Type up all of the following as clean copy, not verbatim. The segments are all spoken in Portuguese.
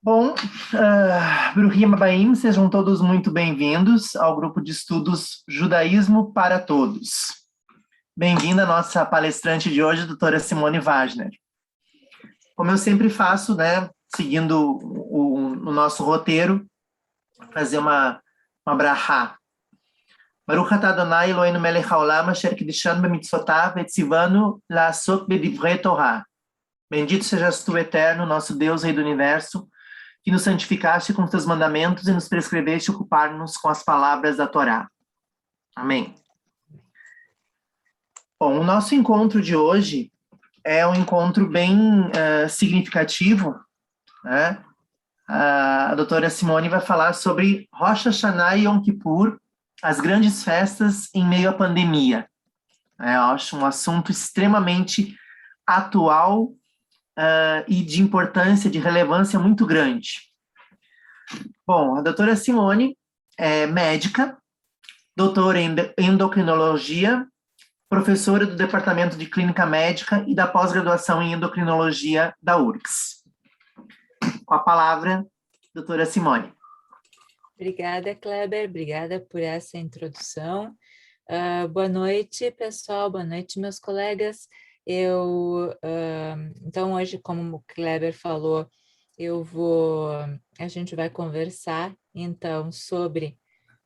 Bom, Bruhim Abaim, sejam todos muito bem-vindos ao grupo de estudos Judaísmo para Todos. Bem-vinda a nossa palestrante de hoje, doutora Simone Wagner. Como eu sempre faço, né, seguindo o nosso roteiro, fazer uma brachá. Baruch atah Adonai Eloheinu melech haolam asher kiddushanu b'mitzvotav vetzivanu la'asok b'divrei Torah. Bendito sejas tu, eterno, nosso Deus, Rei do Universo, que nos santificaste com os teus mandamentos e nos prescreveste ocupar-nos com as palavras da Torá. Amém. Bom, o nosso encontro de hoje é um encontro bem significativo, né? A doutora Simone vai falar sobre Rosh Hashanah e Yom Kippur, as grandes festas em meio à pandemia. Eu acho um assunto extremamente atual e de importância, de relevância muito grande. Bom, a doutora Simone é médica, doutora em endocrinologia, professora do Departamento de Clínica Médica e da pós-graduação em endocrinologia da URGS. Com a palavra, doutora Simone. Obrigada, Kleber, obrigada por essa introdução. Boa noite, pessoal, boa noite, meus colegas. Então, hoje, como o Kleber falou, a gente vai conversar, então, sobre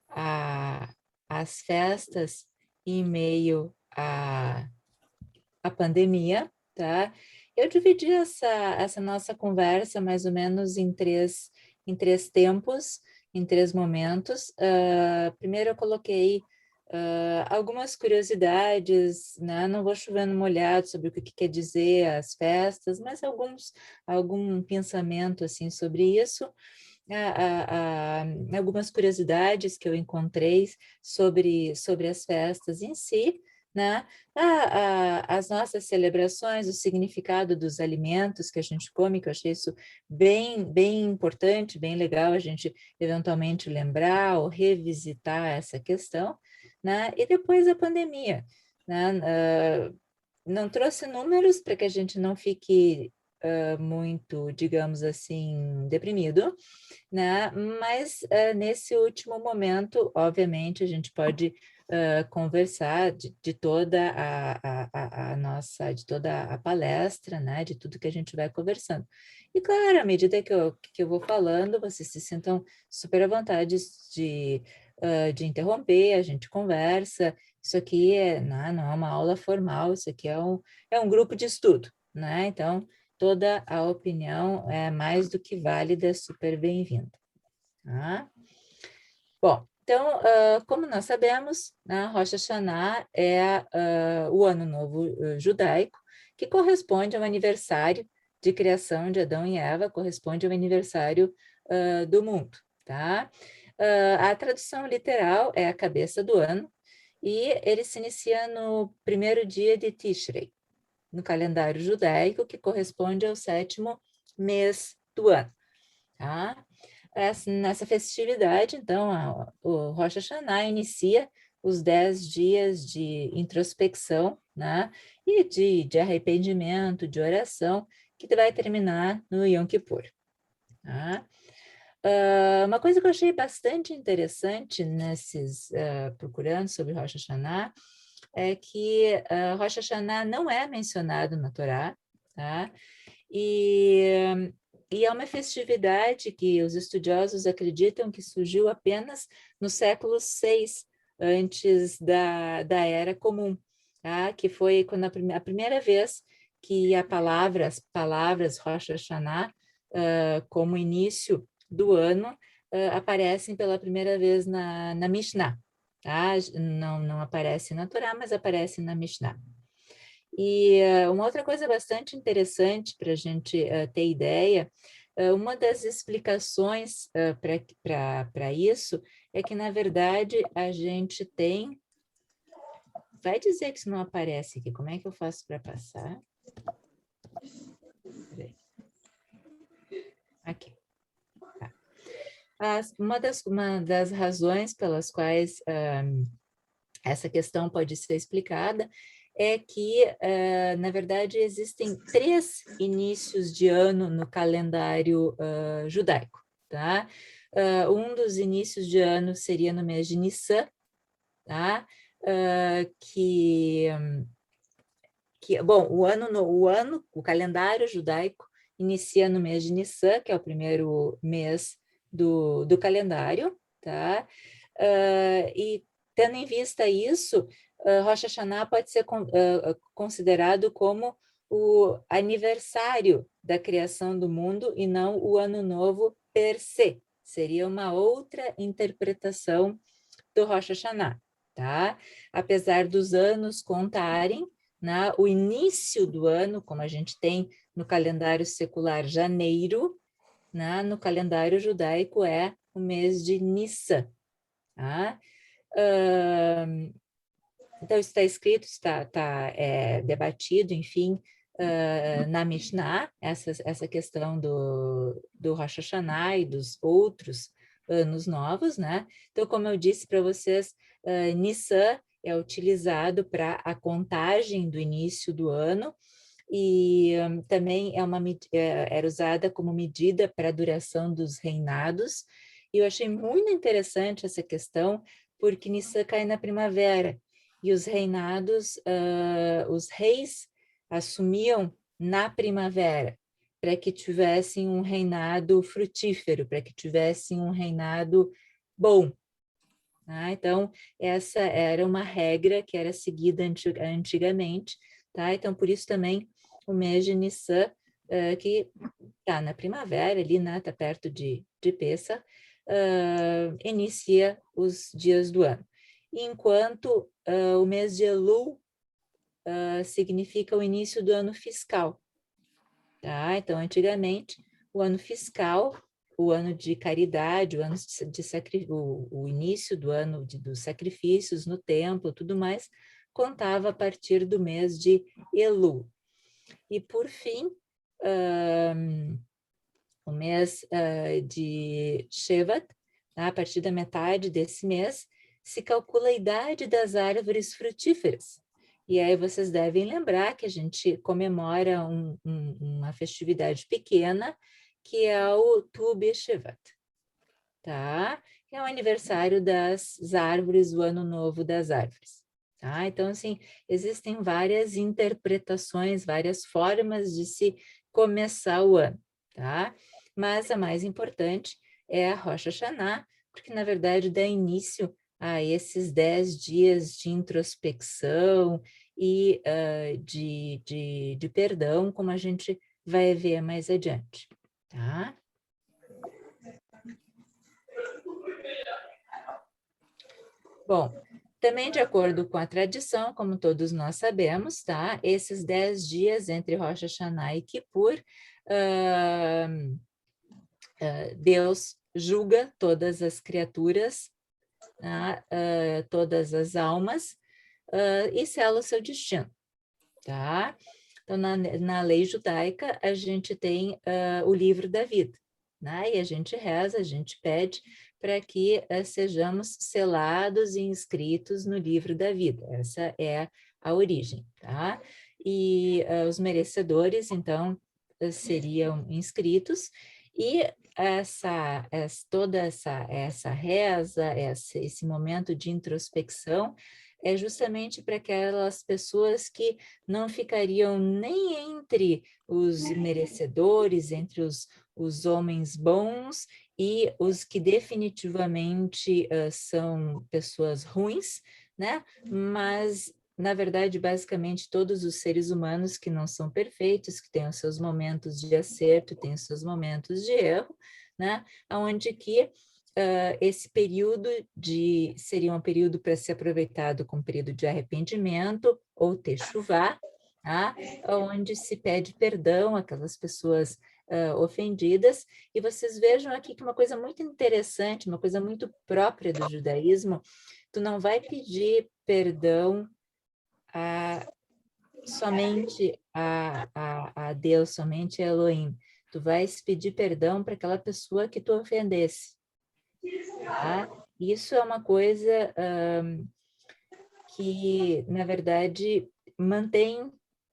as festas em meio à pandemia, tá? Eu dividi essa nossa conversa mais ou menos em três tempos, em três momentos. Primeiro eu coloquei algumas curiosidades, né? Não vou chover no molhado sobre o que quer dizer as festas, mas algum pensamento assim sobre isso. Algumas curiosidades que eu encontrei sobre as festas em si, né? As nossas celebrações, o significado dos alimentos que a gente come, que eu achei isso bem importante, bem legal a gente eventualmente lembrar ou revisitar essa questão, né? E depois a pandemia, né? Não trouxe números para que a gente não fique muito, digamos assim, deprimido, né? Mas nesse último momento, obviamente, a gente pode conversar de toda de toda a palestra, né? De tudo que a gente vai conversando. E claro, à medida que eu vou falando, vocês se sintam super à vontade de interromper, a gente conversa. Isso aqui não é uma aula formal, isso aqui é um grupo de estudo, né? Então, toda a opinião é mais do que válida, super bem-vinda. Tá? Bom, então, como nós sabemos, Rosh Hashanah é o Ano Novo Judaico, que corresponde ao aniversário de criação de Adão e Eva, corresponde ao aniversário do mundo. Tá? A tradução literal é a cabeça do ano, e ele se inicia no primeiro dia de Tishrei, no calendário judaico, que corresponde ao 7º mês do ano. Tá? Nessa festividade, então, o Rosh Hashanah inicia os 10 dias de introspecção, né? E de arrependimento, de oração, que vai terminar no Yom Kippur. Tá? Uma coisa que eu achei bastante interessante procurando sobre Rosh Hashanah é que Rosh Hashanah não é mencionado na Torá, tá? E é uma festividade que os estudiosos acreditam que surgiu apenas no século VI, antes da Era Comum, tá? Que foi quando a primeira vez que as palavras Rosh Hashanah, como início do ano, aparecem pela primeira vez na Mishnah. Tá? Não aparece na Torá, mas aparece na Mishnah. E uma outra coisa bastante interessante para a gente ter ideia, uma das explicações para isso é que, na verdade, a gente tem... Vai dizer que isso não aparece aqui, como é que eu faço para passar? Aqui. Tá. Uma das razões pelas quais essa questão pode ser explicada é que, na verdade, existem 3 inícios de ano no calendário judaico, tá? Um dos inícios de ano seria no mês de Nissan, tá? Bom, o calendário judaico inicia no mês de Nissan, que é o primeiro mês do calendário, tá? E tendo em vista isso, Rosh Hashanah pode ser considerado como o aniversário da criação do mundo e não o ano novo per se. Seria uma outra interpretação do Rosh Hashanah, tá? Apesar dos anos contarem, né, o início do ano, como a gente tem no calendário secular janeiro, né, no calendário judaico é o mês de Nissan, tá? Então, isso está escrito, está debatido, enfim, na Mishnah, essa questão do Rosh Hashanah e dos outros anos novos, né? Então, como eu disse para vocês, Nissan é utilizado para a contagem do início do ano e também era usada como medida para a duração dos reinados. E eu achei muito interessante essa questão, porque Nissan cai na primavera e os reinados, os reis assumiam na primavera, para que tivessem um reinado frutífero, para que tivessem um reinado bom. Tá? Então, essa era uma regra que era seguida antigamente, tá? Então, por isso também o mês de Nissan, que está na primavera, ali, né? Está perto de Pêssar, inicia os dias do ano. Enquanto o mês de Elul significa o início do ano fiscal. Tá? Então, antigamente, o ano fiscal, o ano de caridade, o ano o início do ano dos sacrifícios no templo, tudo mais, contava a partir do mês de Elul. E, por fim, o mês de Shevat, tá? A partir da metade desse mês, se calcula a idade das árvores frutíferas. E aí vocês devem lembrar que a gente comemora uma festividade pequena, que é o Tu B'Shevat, tá? É o aniversário das árvores, o ano novo das árvores. Tá? Então, assim, existem várias interpretações, várias formas de se começar o ano, tá? Mas a mais importante é a Rosh Hashanah, porque, na verdade, dá início a esses 10 dias de introspecção e de perdão, como a gente vai ver mais adiante, tá? Bom, também de acordo com a tradição, como todos nós sabemos, tá? Esses 10 dias entre Rosh Hashanah e Kippur, Deus julga todas as criaturas, tá? Todas as almas, e sela o seu destino, tá? Então, na lei judaica, a gente tem o livro da vida, né? E a gente reza, a gente pede para que sejamos selados e inscritos no livro da vida. Essa é a origem, tá? E os merecedores, então, seriam inscritos, e toda essa reza, esse momento de introspecção, é justamente para aquelas pessoas que não ficariam nem entre os merecedores, entre os homens bons e os que definitivamente são pessoas ruins, né? Mas, na verdade, basicamente, todos os seres humanos que não são perfeitos, que têm os seus momentos de acerto, têm os seus momentos de erro, né? Onde que esse período seria um período para ser aproveitado como período de arrependimento ou techuvá, tá? Onde se pede perdão àquelas pessoas ofendidas. E vocês vejam aqui que uma coisa muito interessante, uma coisa muito própria do judaísmo, tu não vai pedir perdão somente a Deus, somente a Elohim. Tu vais pedir perdão para aquela pessoa que tu ofendesse. Tá? Isso é uma coisa que, na verdade, mantém,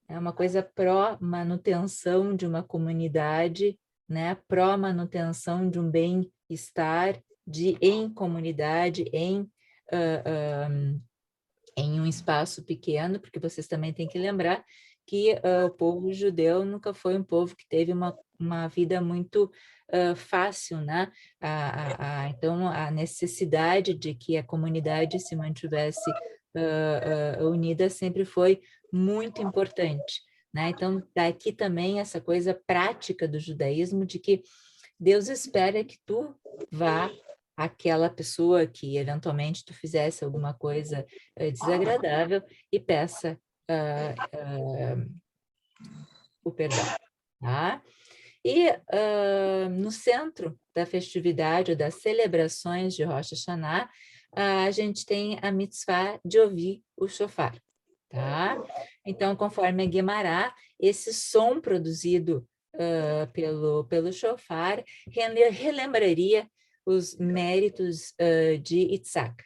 é uma coisa pró-manutenção de uma comunidade, né? Pró-manutenção de um bem-estar em comunidade, em um espaço pequeno, porque vocês também têm que lembrar que o povo judeu nunca foi um povo que teve uma vida muito fácil, né? Então, a necessidade de que a comunidade se mantivesse unida sempre foi muito importante, né? Então, daqui também essa coisa prática do judaísmo de que Deus espera que tu vá àquela pessoa que eventualmente tu fizesse alguma coisa desagradável e peça o perdão, tá? E no centro da festividade ou das celebrações de Rosh Hashanah, a gente tem a mitzvah de ouvir o shofar, tá? Então, conforme a Guemará, esse som produzido pelo shofar relembraria os méritos de Itzhak,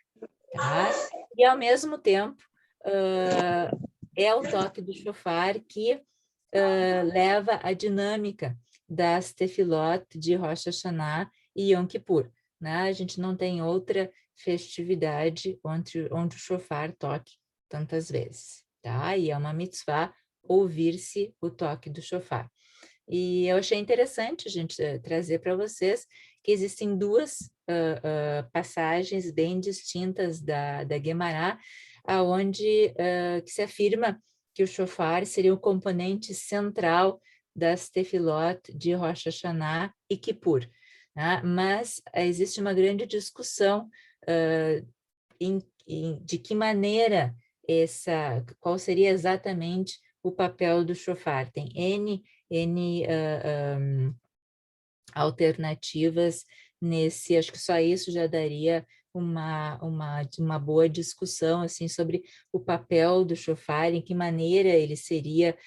tá? E, ao mesmo tempo, é o toque do shofar que leva a dinâmica das tefilot de Rosh Hashanah e Yom Kippur, né? A gente não tem outra festividade onde o shofar toque tantas vezes, tá? E é uma mitzvah ouvir-se o toque do shofar. E eu achei interessante a gente trazer para vocês que existem duas passagens bem distintas da Guemará, onde que se afirma que o shofar seria o componente central das tefilot de Rosh Hashanah e Kippur, né? Mas existe uma grande discussão de que maneira qual seria exatamente o papel do shofar. Tem N alternativas nesse, acho que só isso já daria uma boa discussão assim, sobre o papel do shofar, em que maneira ele seria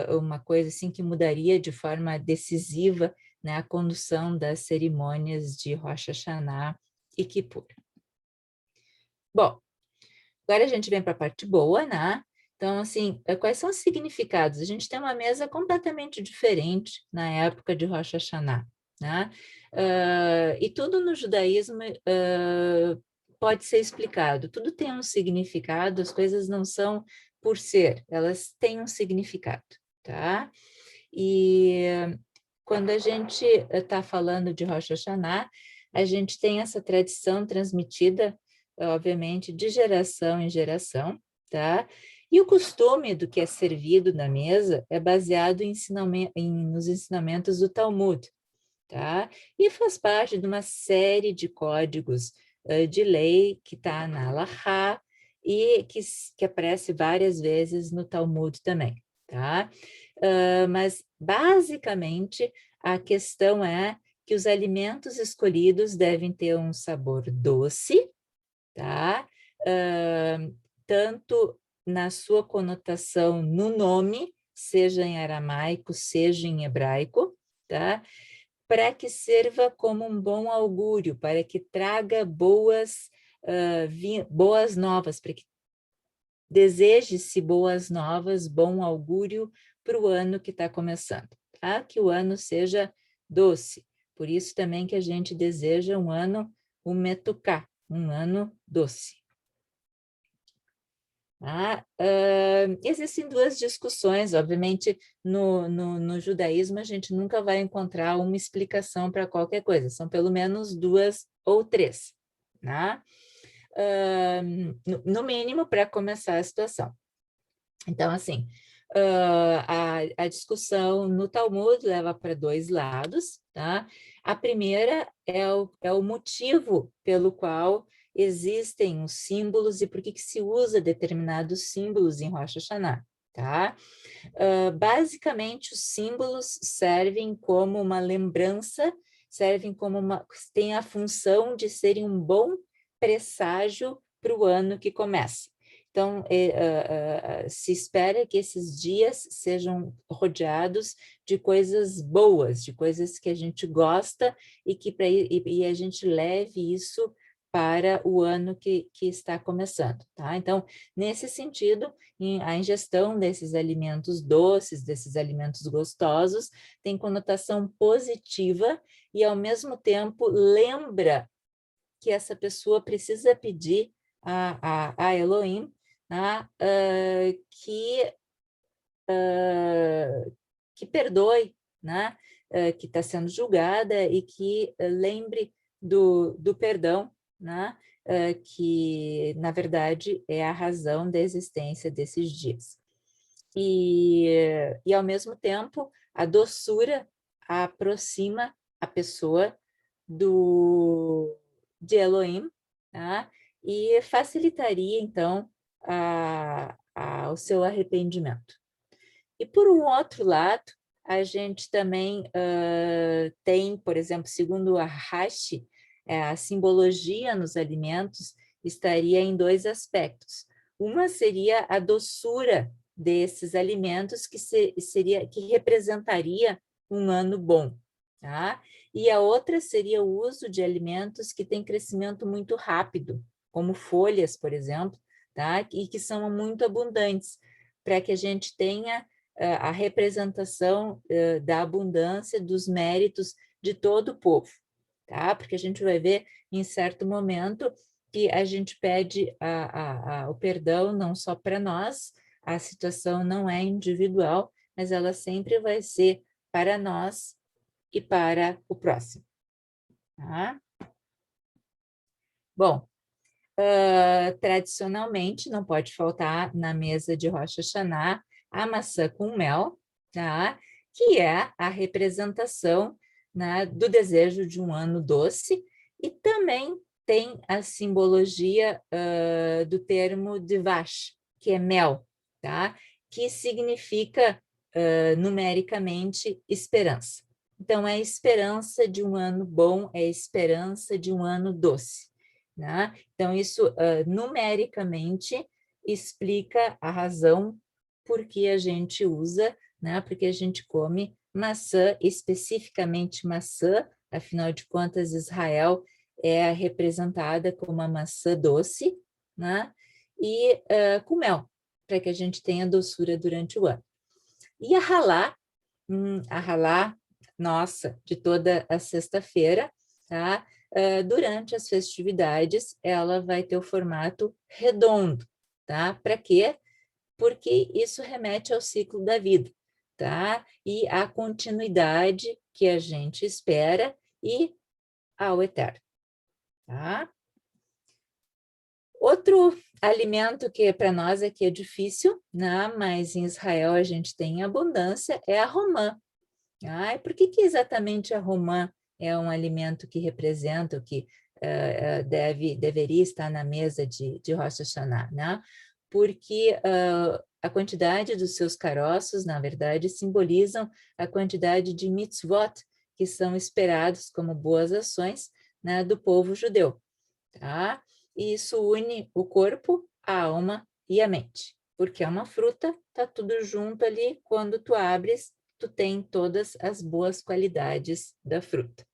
uma coisa assim, que mudaria de forma decisiva, né, a condução das cerimônias de Rosh Hashanah e Kippur. Bom, agora a gente vem para a parte boa, né? Então, assim, quais são os significados? A gente tem uma mesa completamente diferente na época de Rosh Hashanah, né? E tudo no judaísmo pode ser explicado, tudo tem um significado, as coisas não são por ser, elas têm um significado, tá? E quando a gente está falando de Rosh Hashanah, a gente tem essa tradição transmitida, obviamente, de geração em geração, tá? E o costume do que é servido na mesa é baseado nos ensinamentos do Talmud, tá? E faz parte de uma série de códigos de lei que está na Halachá e que aparece várias vezes no Talmud também, tá? Mas, basicamente, a questão é que os alimentos escolhidos devem ter um sabor doce, tá? Tanto na sua conotação no nome, seja em aramaico, seja em hebraico, tá? Para que sirva como um bom augúrio, para que traga boas novas, para que deseje-se boas novas, bom augúrio para o ano que está começando, tá? Que o ano seja doce. Por isso também que a gente deseja um ano, um metuká, um ano doce. Existem duas discussões, obviamente, no judaísmo a gente nunca vai encontrar uma explicação para qualquer coisa, são pelo menos duas ou três, né? No mínimo para começar a situação. Então, assim, a discussão no Talmud leva para dois lados, tá? A primeira é o motivo pelo qual existem os símbolos e por que se usa determinados símbolos em Rosh Hashanah, tá? Basicamente, os símbolos servem como uma lembrança, têm a função de serem um bom presságio para o ano que começa. Então, se espera que esses dias sejam rodeados de coisas boas, de coisas que a gente gosta e que a gente leve isso para o ano que está começando, tá? Então, nesse sentido, a ingestão desses alimentos doces, desses alimentos gostosos, tem conotação positiva e, ao mesmo tempo, lembra que essa pessoa precisa pedir a Elohim, tá? Que perdoe, né? Que está sendo julgada e que lembre do perdão, né? Que, na verdade, é a razão da existência desses dias. E, ao mesmo tempo, a doçura aproxima a pessoa de Elohim, tá? E facilitaria, então, o seu arrependimento. E, por um outro lado, a gente também tem, por exemplo, segundo a Rashi, a simbologia nos alimentos estaria em dois aspectos. Uma seria a doçura desses alimentos, que representaria um ano bom, tá? E a outra seria o uso de alimentos que têm crescimento muito rápido, como folhas, por exemplo, tá? E que são muito abundantes, para que a gente tenha a representação da abundância, dos méritos de todo o povo, tá? Porque a gente vai ver em certo momento que a gente pede o perdão não só para nós, a situação não é individual, mas ela sempre vai ser para nós e para o próximo, tá? Bom, tradicionalmente não pode faltar na mesa de Rosh Hashanah a maçã com mel, tá? Que é a representação, né, do desejo de um ano doce, e também tem a simbologia do termo Dvash, que é mel, tá? Que significa numericamente esperança. Então, é a esperança de um ano bom, é a esperança de um ano doce, né? Então, isso numericamente explica a razão por que a gente usa, né? Porque a gente come maçã, especificamente maçã, afinal de contas, Israel é representada como a maçã doce, né? E com mel, para que a gente tenha doçura durante o ano. E a halá nossa, de toda a sexta-feira, tá? Durante as festividades, ela vai ter o formato redondo, tá? Para quê? Porque isso remete ao ciclo da vida, tá? E à continuidade que a gente espera e ao eterno, tá? Outro alimento que para nós aqui é difícil, né? Mas em Israel a gente tem abundância, é a romã. E por que exatamente a romã é um alimento que representa o que deveria estar na mesa de Rosh Hashanah, né? Porque a quantidade dos seus caroços, na verdade, simbolizam a quantidade de mitzvot que são esperados como boas ações, né, do povo judeu, tá? E isso une o corpo, a alma e a mente, porque é uma fruta, tá tudo junto ali, quando tu abres, tu tem todas as boas qualidades da fruta.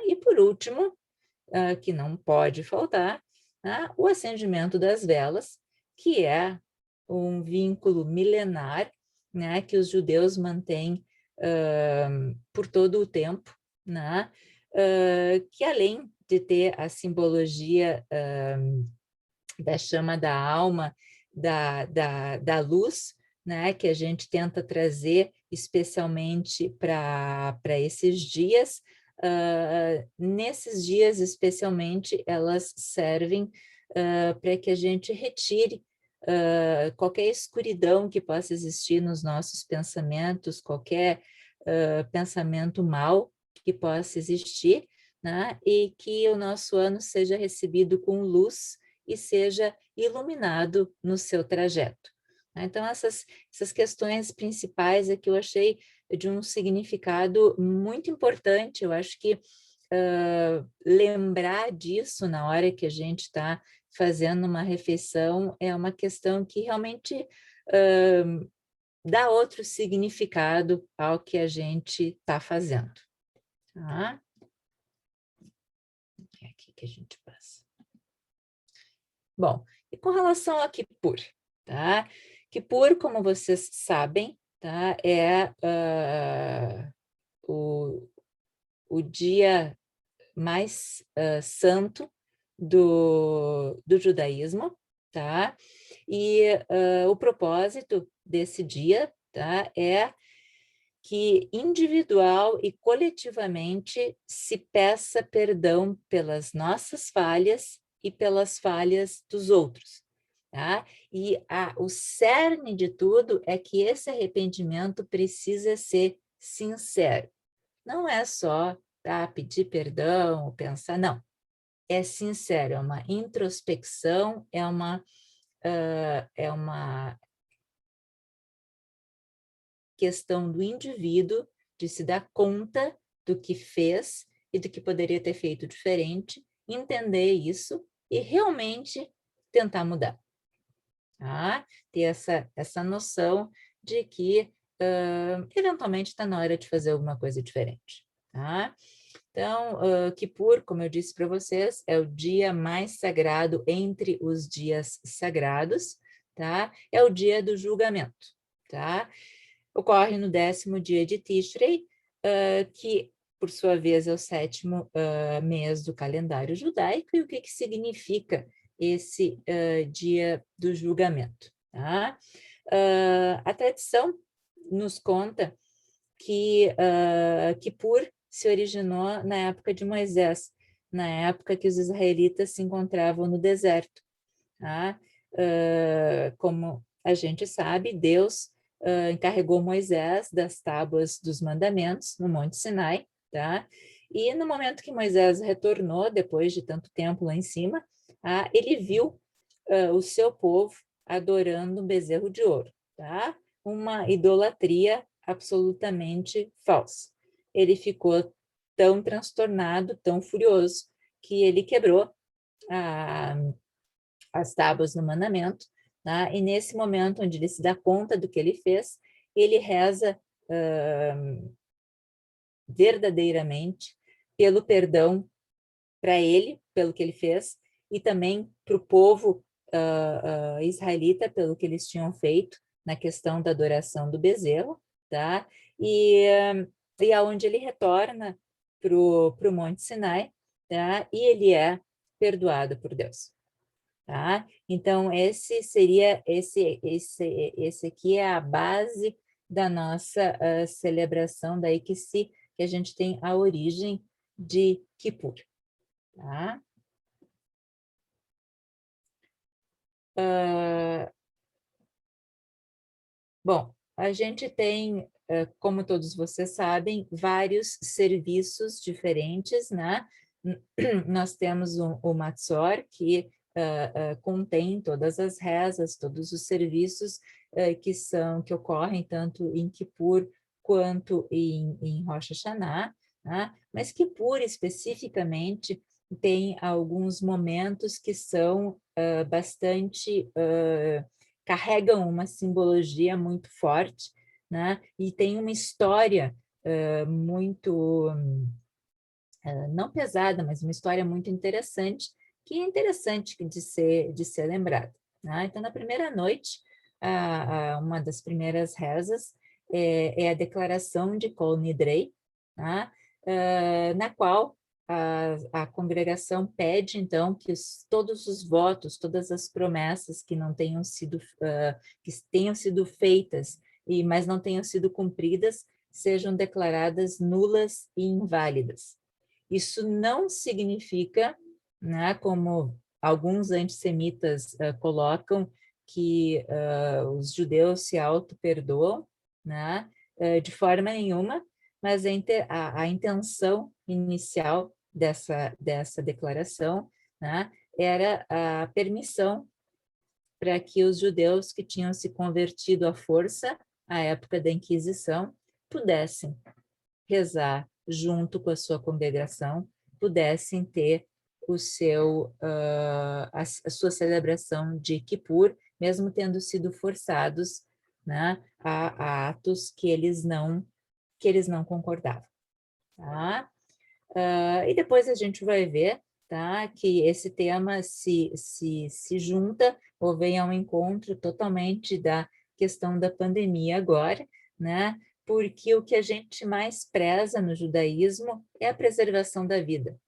E por último, que não pode faltar, o acendimento das velas, que é um vínculo milenar, né, que os judeus mantêm por todo o tempo, né, que além de ter a simbologia da chama da alma, da luz, né, que a gente tenta trazer especialmente para esses dias. Nesses dias, especialmente, elas servem para que a gente retire qualquer escuridão que possa existir nos nossos pensamentos, qualquer pensamento mal que possa existir, né, e que o nosso ano seja recebido com luz e seja iluminado no seu trajeto. Então, essas questões principais é que eu achei de um significado muito importante. Eu acho que lembrar disso na hora que a gente está fazendo uma refeição é uma questão que realmente dá outro significado ao que a gente está fazendo. Tá? É aqui que a gente passa. Bom, e com relação a Kippur, tá? Kippur, como vocês sabem, tá? É o dia mais santo do judaísmo, tá? E o propósito desse dia, tá? É que individual e coletivamente se peça perdão pelas nossas falhas e pelas falhas dos outros, tá? E o cerne de tudo é que esse arrependimento precisa ser sincero. Não é só pedir perdão, pensar, não. É sincero, é uma introspecção, é uma questão do indivíduo de se dar conta do que fez e do que poderia ter feito diferente, entender isso e realmente tentar mudar. Tá? Ter essa noção de que eventualmente está na hora de fazer alguma coisa diferente. Tá? Então, Kippur, como eu disse para vocês, é o dia mais sagrado entre os dias sagrados, tá? É o dia do julgamento, tá? Ocorre no 10º dia de Tishrei, que, por sua vez, é o 7º mês do calendário judaico. E o que significa esse dia do julgamento? Tá? A tradição nos conta que Kippur se originou na época de Moisés, na época que os israelitas se encontravam no deserto. Tá? Como a gente sabe, Deus encarregou Moisés das tábuas dos mandamentos no Monte Sinai, tá? E no momento que Moisés retornou, depois de tanto tempo lá em cima, ele viu o seu povo adorando um bezerro de ouro, tá? Uma idolatria absolutamente falsa. Ele ficou tão transtornado, tão furioso, que ele quebrou as tábuas do mandamento, tá? E nesse momento onde ele se dá conta do que ele fez, ele reza verdadeiramente pelo perdão para ele, pelo que ele fez, e também para o povo israelita, pelo que eles tinham feito na questão da adoração do bezerro, tá? E aonde ele retorna para o Monte Sinai, tá? E ele é perdoado por Deus. Tá? Então, esse aqui é a base da nossa celebração, daí que a gente tem a origem de Kippur. Tá? Bom, a gente tem, como todos vocês sabem, vários serviços diferentes, né? Nós temos o Matzor, que contém todas as rezas, todos os serviços que ocorrem tanto em Kippur quanto em Rosh Hashanah, né? Mas Kippur especificamente tem alguns momentos que são bastante carregam uma simbologia muito forte, né? E tem uma história muito não pesada, mas uma história muito interessante, que é interessante de ser lembrada. Né? Então, na primeira noite, uma das primeiras rezas é a declaração de Kol Nidrei, né? Na qual a congregação pede, então, que todos os votos, todas as promessas que não tenham sido, que tenham sido feitas, mas não tenham sido cumpridas, sejam declaradas nulas e inválidas. Isso não significa, né, como alguns antissemitas colocam, que os judeus se auto-perdoam, né, de forma nenhuma, mas a intenção inicial dessa declaração, né, era a permissão para que os judeus que tinham se convertido à força, à época da Inquisição, pudessem rezar junto com a sua congregação, pudessem ter a sua celebração de Kippur, mesmo tendo sido forçados, né, a atos que eles não concordavam. Tá? E depois a gente vai ver tá? Que esse tema se junta ou vem ao encontro totalmente da questão da pandemia agora, né? Porque o que a gente mais preza no judaísmo é a preservação da vida,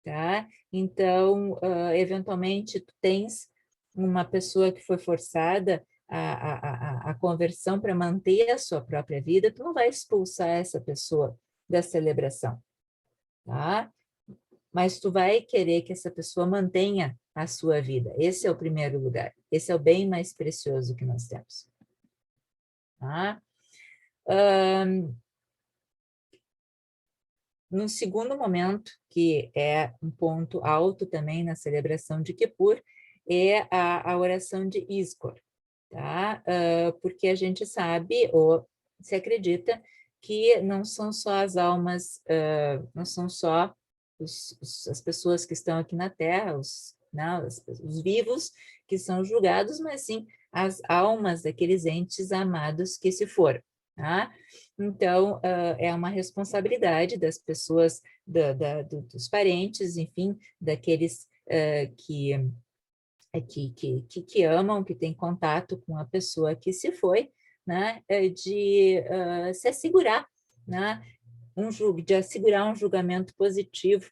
tá? Então, eventualmente, tu tens uma pessoa que foi forçada a conversão para manter a sua própria vida, tu não vai expulsar essa pessoa da celebração, tá? Mas tu vai querer que essa pessoa mantenha a sua vida. Esse é o primeiro lugar. Esse é o bem mais precioso que nós temos. Tá? No segundo momento, que é um ponto alto também na celebração de Kippur, é a oração de Yizkor, tá? Porque a gente sabe, ou se acredita, que não são só as almas, não são só as pessoas que estão aqui na Terra, os vivos que são julgados, mas sim as almas daqueles entes amados que se foram, tá? Então, é uma responsabilidade das pessoas, dos parentes, enfim, daqueles que amam, que têm contato com a pessoa que se foi, né, de se assegurar, né, de assegurar um julgamento positivo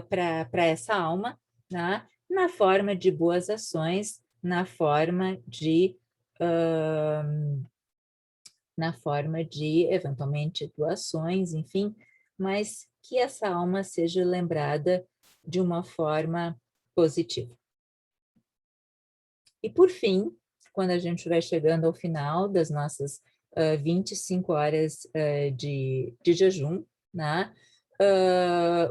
para essa alma, né, na forma de boas ações, na forma de, eventualmente, doações, enfim, mas que essa alma seja lembrada de uma forma positiva. E, por fim, quando a gente vai chegando ao final das nossas 25 horas de jejum, né,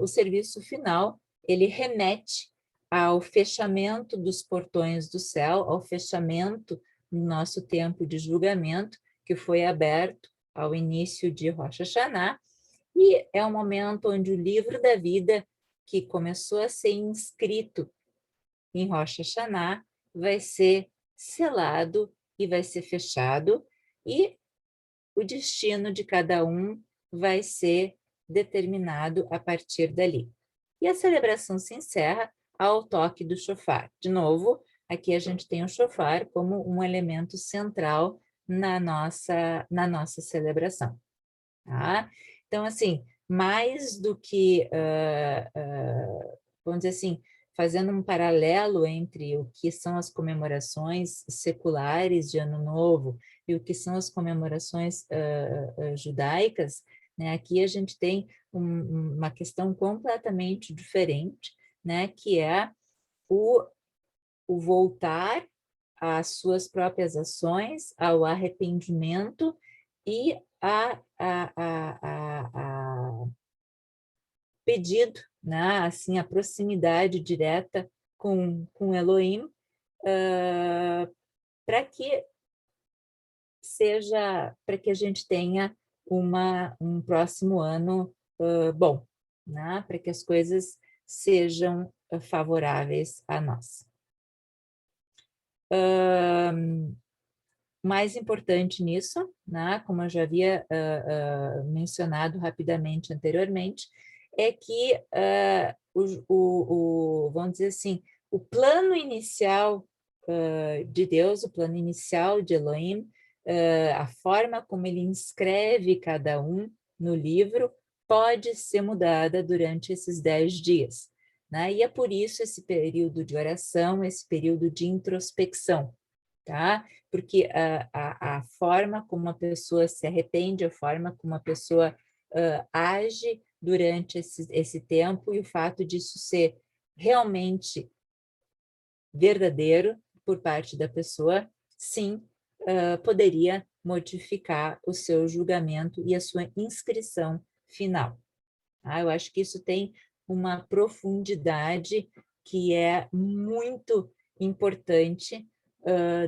o serviço final, ele remete ao fechamento dos portões do céu, ao fechamento do nosso tempo de julgamento, que foi aberto ao início de Rosh Hashanah, e é o momento onde o livro da vida, que começou a ser inscrito em Rosh Hashanah, vai ser selado e vai ser fechado, e o destino de cada um vai ser determinado a partir dali. E a celebração se encerra ao toque do shofar. De novo, aqui a gente tem o shofar como um elemento central na nossa celebração. Tá? Então, assim, mais do que, vamos dizer assim, fazendo um paralelo entre o que são as comemorações seculares de Ano Novo e o que são as comemorações judaicas, né? Aqui a gente tem uma questão completamente diferente, né? Que é o voltar às suas próprias ações, ao arrependimento e a pedido, né? Assim, a proximidade direta com Elohim, para que para que a gente tenha um próximo ano bom, né? Para que as coisas sejam favoráveis a nós. Mais importante nisso, né, como eu já havia mencionado rapidamente anteriormente, é que vamos dizer assim, o plano inicial de Deus, o plano inicial de Elohim, a forma como ele inscreve cada um no livro, pode ser mudada durante esses 10 dias. Né? E é por isso esse período de oração, esse período de introspecção, tá? Porque a forma como a pessoa se arrepende, a forma como a pessoa age durante esse tempo e o fato disso ser realmente verdadeiro por parte da pessoa, sim, poderia modificar o seu julgamento e a sua inscrição final. Tá? Eu acho que isso tem uma profundidade que é muito importante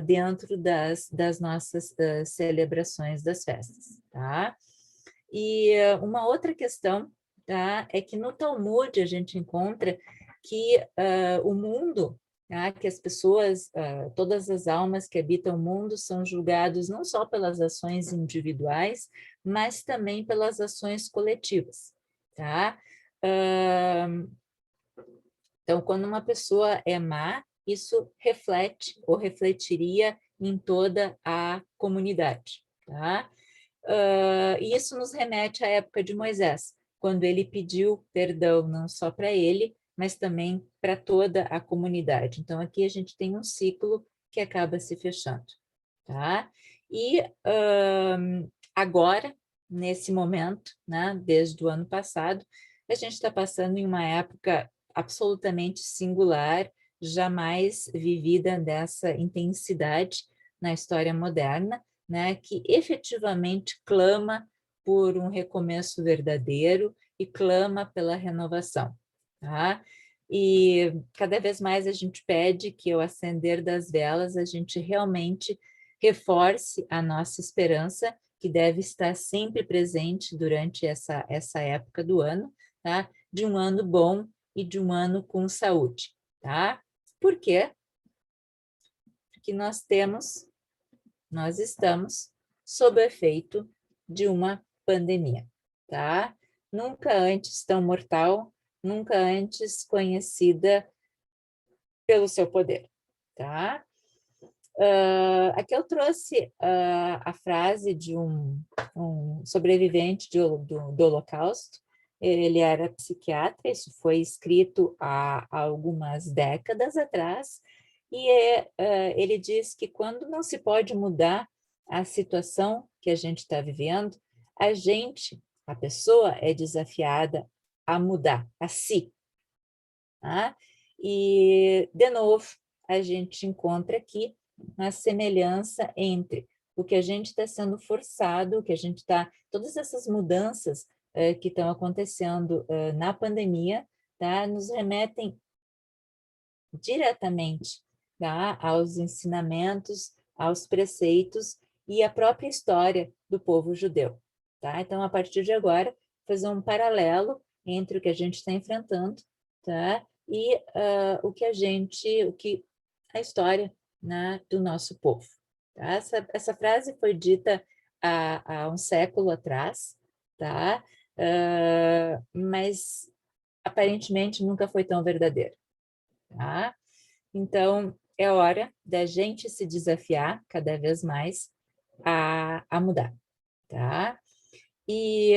dentro das nossas celebrações das festas. Tá? E uma outra questão, tá, é que no Talmud a gente encontra que o mundo, tá, que as pessoas, todas as almas que habitam o mundo são julgados não só pelas ações individuais, mas também pelas ações coletivas. Tá? Então, quando uma pessoa é má, isso reflete ou refletiria em toda a comunidade, tá? E isso nos remete à época de Moisés, quando ele pediu perdão não só para ele, mas também para toda a comunidade. Então, aqui a gente tem um ciclo que acaba se fechando, tá? E agora, nesse momento, né, desde o ano passado, a gente está passando em uma época absolutamente singular, jamais vivida dessa intensidade na história moderna, né, que efetivamente clama por um recomeço verdadeiro e clama pela renovação, tá? E cada vez mais a gente pede que ao acender das velas a gente realmente reforce a nossa esperança, que deve estar sempre presente durante essa época do ano, tá? De um ano bom e de um ano com saúde, tá? Por quê? Porque nós estamos sob o efeito de uma pandemia, tá? Nunca antes tão mortal, nunca antes conhecida pelo seu poder, tá? Aqui eu trouxe a frase de um sobrevivente do Holocausto. Ele era psiquiatra, isso foi escrito há algumas décadas atrás, e ele diz que quando não se pode mudar a situação que a gente está vivendo, a pessoa é desafiada a mudar a si, tá? E, de novo, a gente encontra aqui uma semelhança entre o que a gente está sendo forçado, todas essas mudanças que estão acontecendo na pandemia, tá, nos remetem diretamente, tá, aos ensinamentos, aos preceitos e à própria história do povo judeu, tá? Então, a partir de agora, fazer um paralelo entre o que a gente está enfrentando, tá, e o que a história, né, do nosso povo. Tá? Essa frase foi dita há um século atrás, tá? Mas aparentemente nunca foi tão verdadeira, tá? Então, é hora da gente se desafiar cada vez mais a mudar, tá? E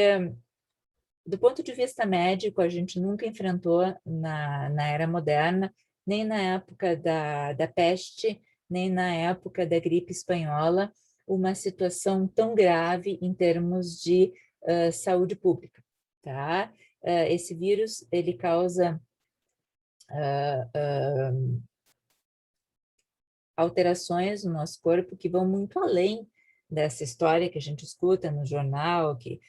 do ponto de vista médico, a gente nunca enfrentou na era moderna, nem na época da peste, nem na época da gripe espanhola, uma situação tão grave em termos de saúde pública, tá? Esse vírus, ele causa alterações no nosso corpo que vão muito além dessa história que a gente escuta no jornal, que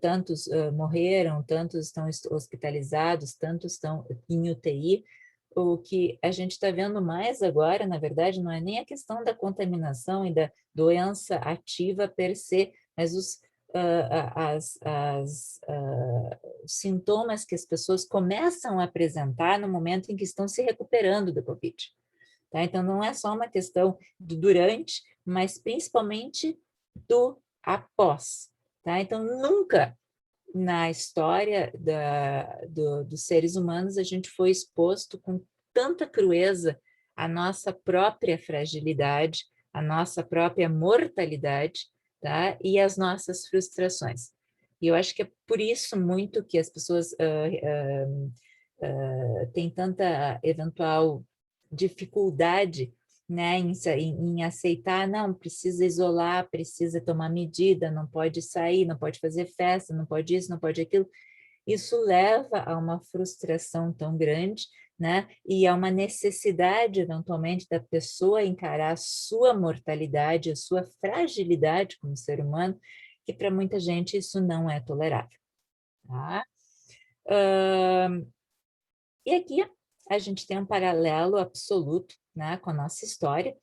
tantos morreram, tantos estão hospitalizados, tantos estão em UTI. O que a gente está vendo mais agora, na verdade, não é nem a questão da contaminação e da doença ativa per se, mas os sintomas que as pessoas começam a apresentar no momento em que estão se recuperando do Covid. Tá? Então, não é só uma questão do durante, mas principalmente do após. Tá? Então, nunca na história dos seres humanos a gente foi exposto com tanta crueza à nossa própria fragilidade, à nossa própria mortalidade, tá? E às nossas frustrações. E eu acho que é por isso muito que as pessoas têm tanta eventual dificuldade, né, em aceitar, não, precisa isolar, precisa tomar medida, não pode sair, não pode fazer festa, não pode isso, não pode aquilo. Isso leva a uma frustração tão grande, né, e a uma necessidade, eventualmente, da pessoa encarar a sua mortalidade, a sua fragilidade como ser humano, que para muita gente isso não é tolerável. Tá? E aqui a gente tem um paralelo absoluto, né, com a nossa história,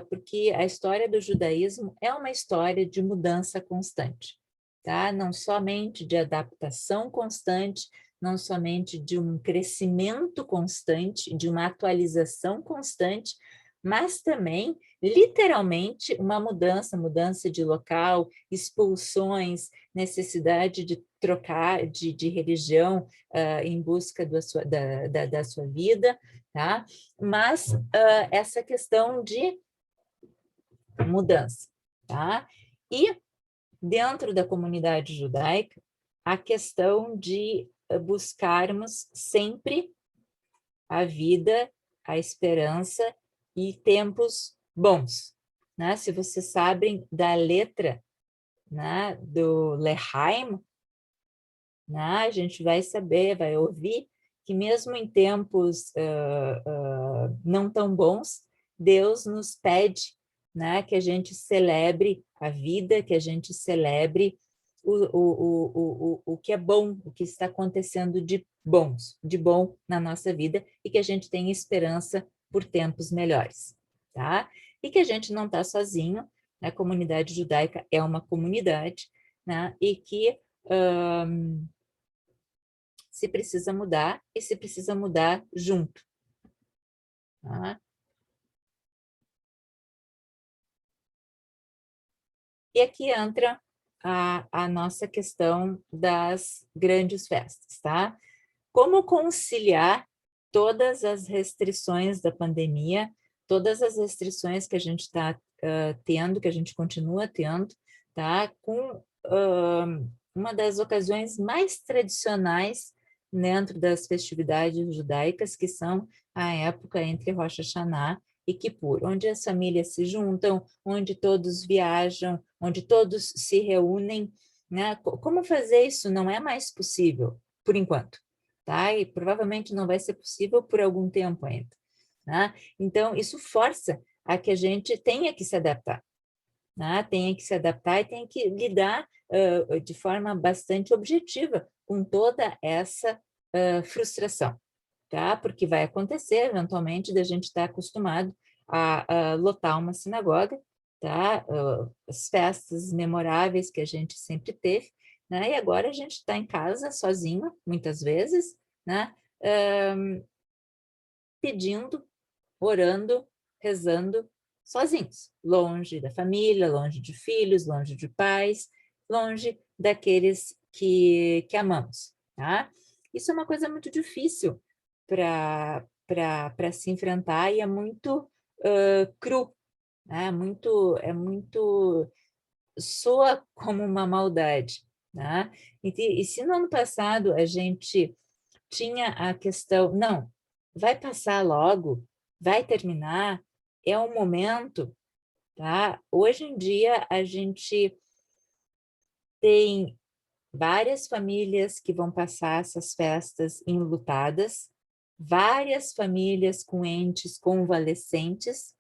porque a história do judaísmo é uma história de mudança constante, tá? Não somente de adaptação constante, não somente de um crescimento constante, de uma atualização constante, mas também, literalmente, uma mudança de local, expulsões, necessidade de trocar de religião em busca da sua vida, tá? Mas essa questão de mudança, tá? E dentro da comunidade judaica, a questão de buscarmos sempre a vida, a esperança e tempos bons, né? Se vocês sabem da letra, né, do Lehaim, né, a gente vai saber, vai ouvir que mesmo em tempos não tão bons, Deus nos pede, né, que a gente celebre a vida, que a gente celebre o que é bom, o que está acontecendo de bom na nossa vida e que a gente tenha esperança por tempos melhores, tá? E que a gente não está sozinho, né? A comunidade judaica é uma comunidade, né? E que se precisa mudar e se precisa mudar junto, tá? E aqui entra a nossa questão das grandes festas, tá? Como conciliar todas as restrições da pandemia, todas as restrições que a gente está tendo, que a gente continua tendo, tá? Com uma das ocasiões mais tradicionais dentro das festividades judaicas, que são a época entre Rosh Hashanah e Kippur, onde as famílias se juntam, onde todos viajam, onde todos se reúnem, né? Como fazer isso não é mais possível, por enquanto, tá? E provavelmente não vai ser possível por algum tempo ainda, né? Então, isso força a que a gente tenha que se adaptar, né? Tenha que se adaptar e tenha que lidar de forma bastante objetiva com toda essa frustração, tá? Porque vai acontecer, eventualmente, da gente estar acostumado a lotar uma sinagoga, tá? As festas memoráveis que a gente sempre teve, né? E agora a gente está em casa sozinho, muitas vezes, né? Pedindo, orando, rezando, sozinhos, longe da família, longe de filhos, longe de pais, longe daqueles que amamos, tá? Isso é uma coisa muito difícil para se enfrentar e é muito cru, né? É muito soa como uma maldade, né? E se no ano passado a gente tinha a questão, não, vai passar logo, vai terminar, é um momento, tá? Hoje em dia a gente tem várias famílias que vão passar essas festas enlutadas, várias famílias com entes convalescentes,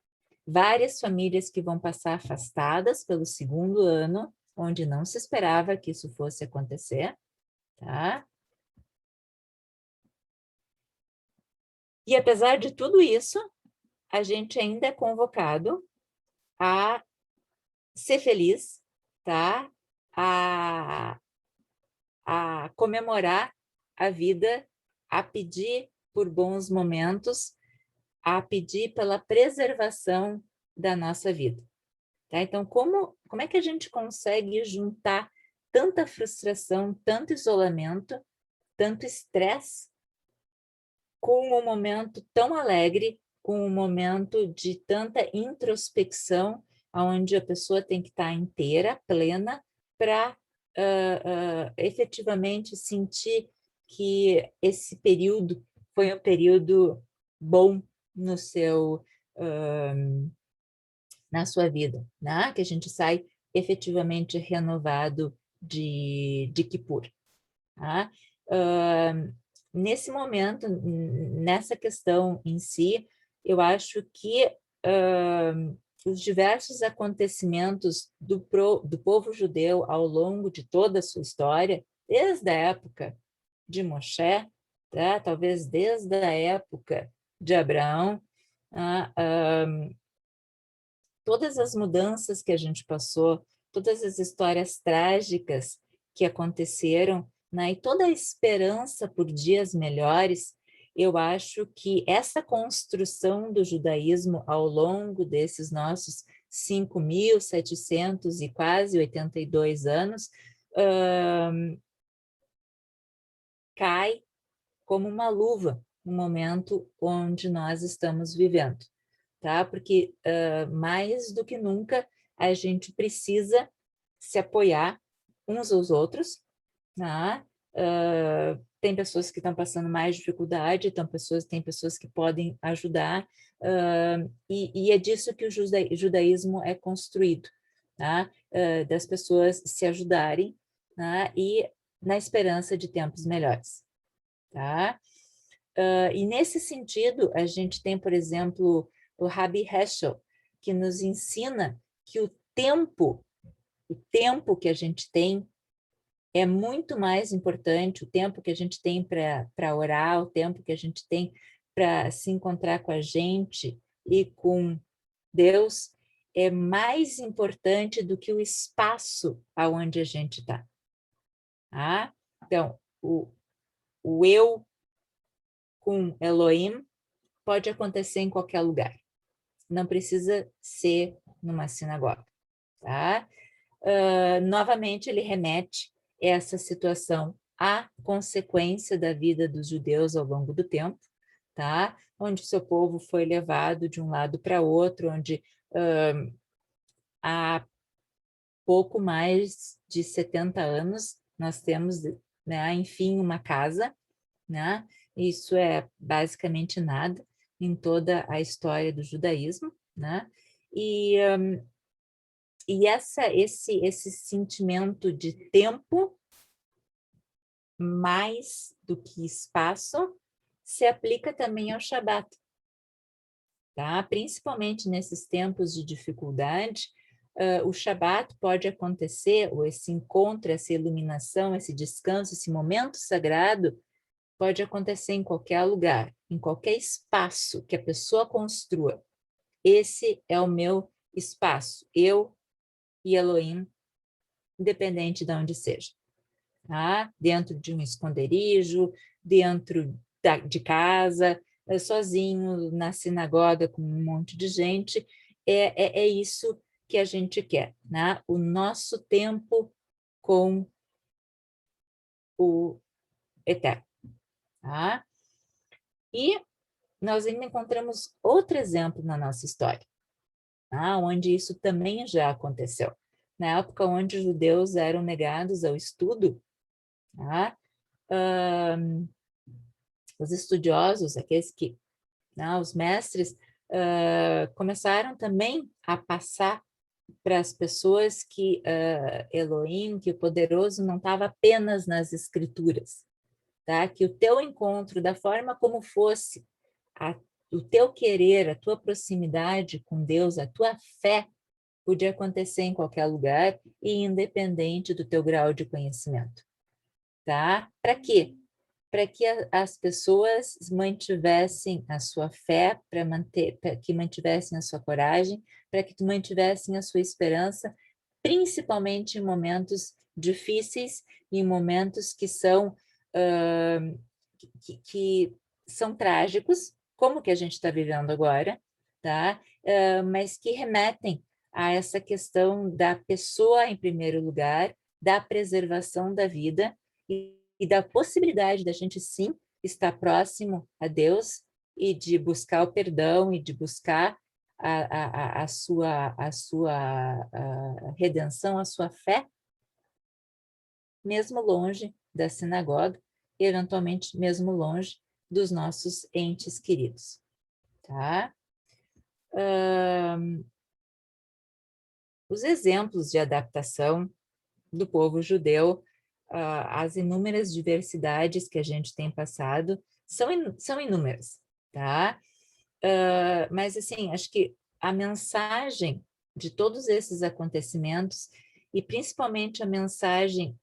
várias famílias que vão passar afastadas pelo segundo ano, onde não se esperava que isso fosse acontecer, tá? E apesar de tudo isso, a gente ainda é convocado a ser feliz, tá? A comemorar a vida, a pedir por bons momentos, a pedir pela preservação da nossa vida. Tá? Então, como é que a gente consegue juntar tanta frustração, tanto isolamento, tanto estresse, com um momento tão alegre, com um momento de tanta introspecção, onde a pessoa tem que estar inteira, plena, para efetivamente sentir que esse período foi um período bom no na sua vida, né? Que a gente sai efetivamente renovado de Kippur. Tá? Nesse momento, nessa questão em si, eu acho que os diversos acontecimentos do povo judeu ao longo de toda a sua história, desde a época de Moshe, tá? Talvez desde a época de Abraão, todas as mudanças que a gente passou, todas as histórias trágicas que aconteceram, né? E toda a esperança por dias melhores, eu acho que essa construção do judaísmo ao longo desses nossos 5.700 e quase 82 anos cai como uma luva no momento onde nós estamos vivendo, tá? Porque mais do que nunca a gente precisa se apoiar uns aos outros, tá? Tem pessoas que estão passando mais dificuldade, tem pessoas que podem ajudar, e é disso que o judaísmo é construído, tá? Das pessoas se ajudarem, tá? E na esperança de tempos melhores, tá? E nesse sentido, a gente tem, por exemplo, o Rabbi Heschel, que nos ensina que o tempo que a gente tem é muito mais importante, o tempo que a gente tem para orar, o tempo que a gente tem para se encontrar com a gente e com Deus, é mais importante do que o espaço aonde a gente está. Tá? Então, o eu com Elohim pode acontecer em qualquer lugar. Não precisa ser numa sinagoga. Tá? Novamente, ele remete essa situação à consequência da vida dos judeus ao longo do tempo, tá? Onde o seu povo foi levado de um lado para outro, onde há pouco mais de 70 anos nós temos, né, enfim, uma casa, né? Isso é basicamente nada em toda a história do judaísmo, né? E esse sentimento de tempo mais do que espaço se aplica também ao Shabat, tá? Principalmente nesses tempos de dificuldade, o Shabat pode acontecer, ou esse encontro, essa iluminação, esse descanso, esse momento sagrado, pode acontecer em qualquer lugar, em qualquer espaço que a pessoa construa. Esse é o meu espaço, eu e Elohim, independente de onde seja. Tá? Dentro de um esconderijo, dentro de casa, sozinho, na sinagoga com um monte de gente, é isso que a gente quer, né? O nosso tempo com o Eterno. Tá? E nós ainda encontramos outro exemplo na nossa história, tá? Onde isso também já aconteceu. Na época onde os judeus eram negados ao estudo, tá? Os estudiosos, aqueles que, né, os mestres, começaram também a passar para as pessoas que Elohim, que o poderoso, não estava apenas nas escrituras, tá? Que o teu encontro, da forma como fosse, o teu querer, a tua proximidade com Deus, a tua fé, podia acontecer em qualquer lugar e independente do teu grau de conhecimento, tá? Para quê? Para que as pessoas mantivessem a sua fé, para que mantivessem a sua coragem, para que mantivessem a sua esperança, principalmente em momentos difíceis, em momentos que são, que são trágicos, como o que a gente está vivendo agora, tá? Mas que remetem a essa questão da pessoa em primeiro lugar, da preservação da vida e da possibilidade da gente, sim, estar próximo a Deus e de buscar o perdão e de buscar a sua redenção, a sua fé, mesmo longe da sinagoga e, eventualmente, mesmo longe dos nossos entes queridos, tá? Os exemplos de adaptação do povo judeu às inúmeras diversidades que a gente tem passado são inúmeras, tá? Mas, assim, acho que a mensagem de todos esses acontecimentos, e principalmente a mensagem,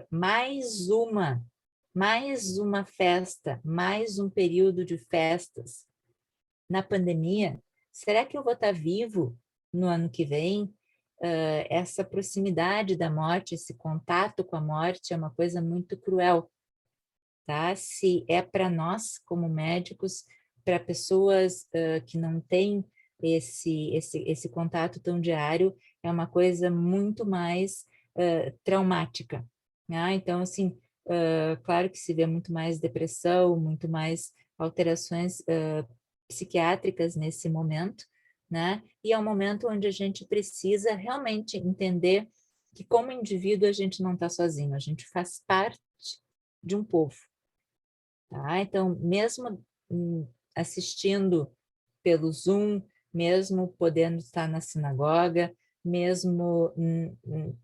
mais uma festa, mais um período de festas na pandemia, será que eu vou estar vivo no ano que vem? Essa proximidade da morte, esse contato com a morte é uma coisa muito cruel. tá? Se é para nós, como médicos, para pessoas que não têm esse contato tão diário, é uma coisa muito mais traumática, né? Então, assim, claro que se vê muito mais depressão, muito mais alterações psiquiátricas nesse momento, né? E é um momento onde a gente precisa realmente entender que, como indivíduo, a gente não está sozinho, a gente faz parte de um povo, tá? Então, mesmo assistindo pelo Zoom, mesmo podendo estar na sinagoga, mesmo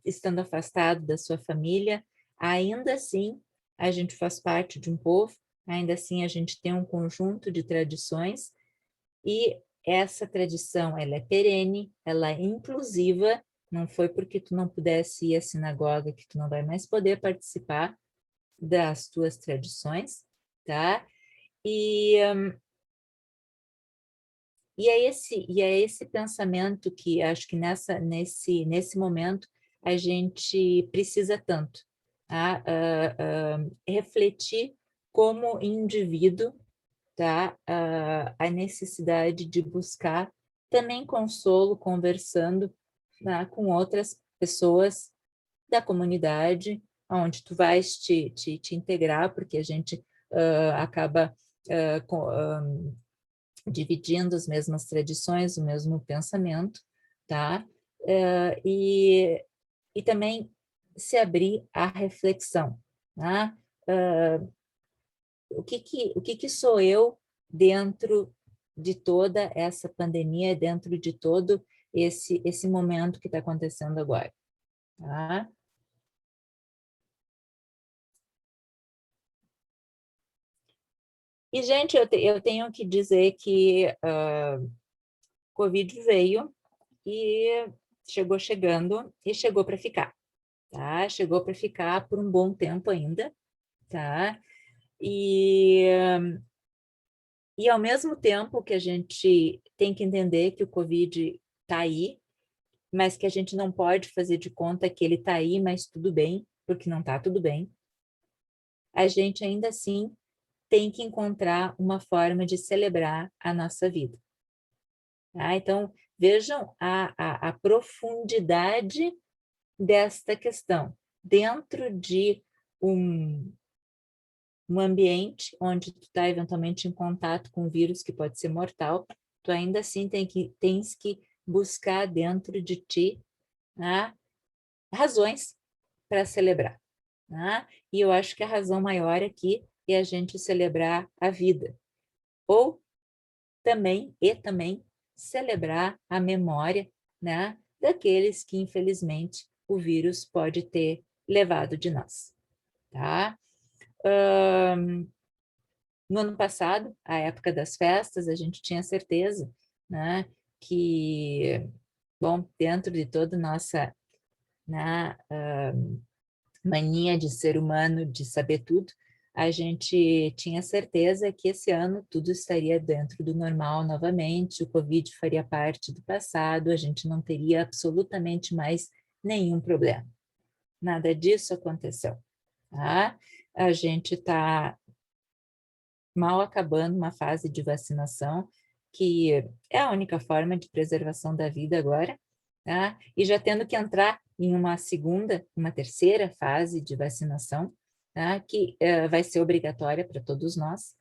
estando afastado da sua família, ainda assim a gente faz parte de um povo, ainda assim a gente tem um conjunto de tradições e essa tradição, ela é perene, ela é inclusiva, não foi porque tu não pudesse ir à sinagoga que tu não vai mais poder participar das tuas tradições, tá? E, e é esse pensamento que acho que nesse momento a gente precisa tanto, tá? Refletir como indivíduo, tá? A necessidade de buscar também consolo conversando, né, com outras pessoas da comunidade, onde tu vais te integrar, porque a gente acaba dividindo as mesmas tradições, o mesmo pensamento, tá? E também se abrir à reflexão, tá? O que sou eu dentro de toda essa pandemia, dentro de todo esse momento que está acontecendo agora, tá? E, gente, eu tenho que dizer que Covid veio e chegou chegando e chegou para ficar, tá? Chegou para ficar por um bom tempo ainda, tá? E ao mesmo tempo que a gente tem que entender que o Covid está aí, mas que a gente não pode fazer de conta que ele está aí, mas tudo bem, porque não está tudo bem, a gente ainda assim tem que encontrar uma forma de celebrar a nossa vida. Tá? Então, vejam a profundidade desta questão. Dentro de um ambiente onde tu está eventualmente em contato com um vírus que pode ser mortal, tu ainda assim tens que buscar dentro de ti, né, razões para celebrar. Né? E eu acho que a razão maior aqui é a gente celebrar a vida. Ou também celebrar a memória, né, daqueles que, infelizmente, o vírus pode ter levado de nós. Tá? No ano passado, a época das festas, a gente tinha certeza, né, que, bom, dentro de toda a nossa, né, mania de ser humano, de saber tudo, a gente tinha certeza que esse ano tudo estaria dentro do normal novamente, o Covid faria parte do passado, a gente não teria absolutamente mais nenhum problema. Nada disso aconteceu. Tá? A gente está mal acabando uma fase de vacinação, que é a única forma de preservação da vida agora, tá? E já tendo que entrar em uma segunda, uma terceira fase de vacinação, tá? Que vai ser obrigatória para todos nós,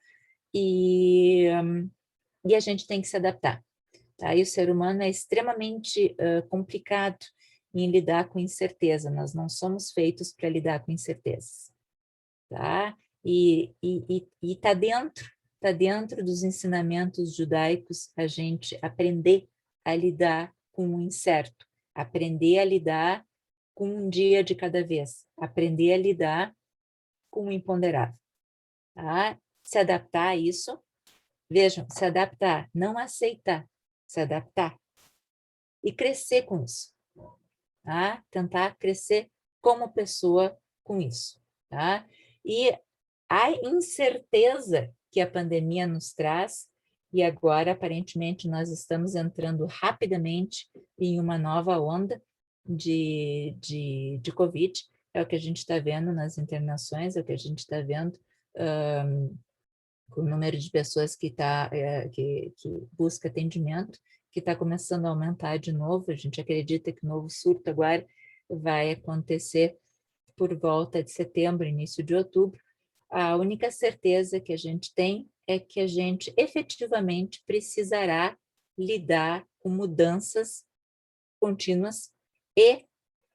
e a gente tem que se adaptar, tá? E o ser humano é extremamente complicado em lidar com incerteza, nós não somos feitos para lidar com incertezas, tá? E está dentro dos ensinamentos judaicos a gente aprender a lidar com o incerto, aprender a lidar com um dia de cada vez, aprender a lidar com o imponderável, tá? Se adaptar a isso, vejam, se adaptar, não aceitar, se adaptar e crescer com isso, tá? Tentar crescer como pessoa com isso, tá? E a incerteza que a pandemia nos traz, e agora aparentemente nós estamos entrando rapidamente em uma nova onda de Covid, é o que a gente está vendo nas internações, é o que a gente está vendo o número de pessoas que busca atendimento, que está começando a aumentar de novo. A gente acredita que o novo surto agora vai acontecer por volta de setembro, início de outubro. A única certeza que a gente tem é que a gente efetivamente precisará lidar com mudanças contínuas e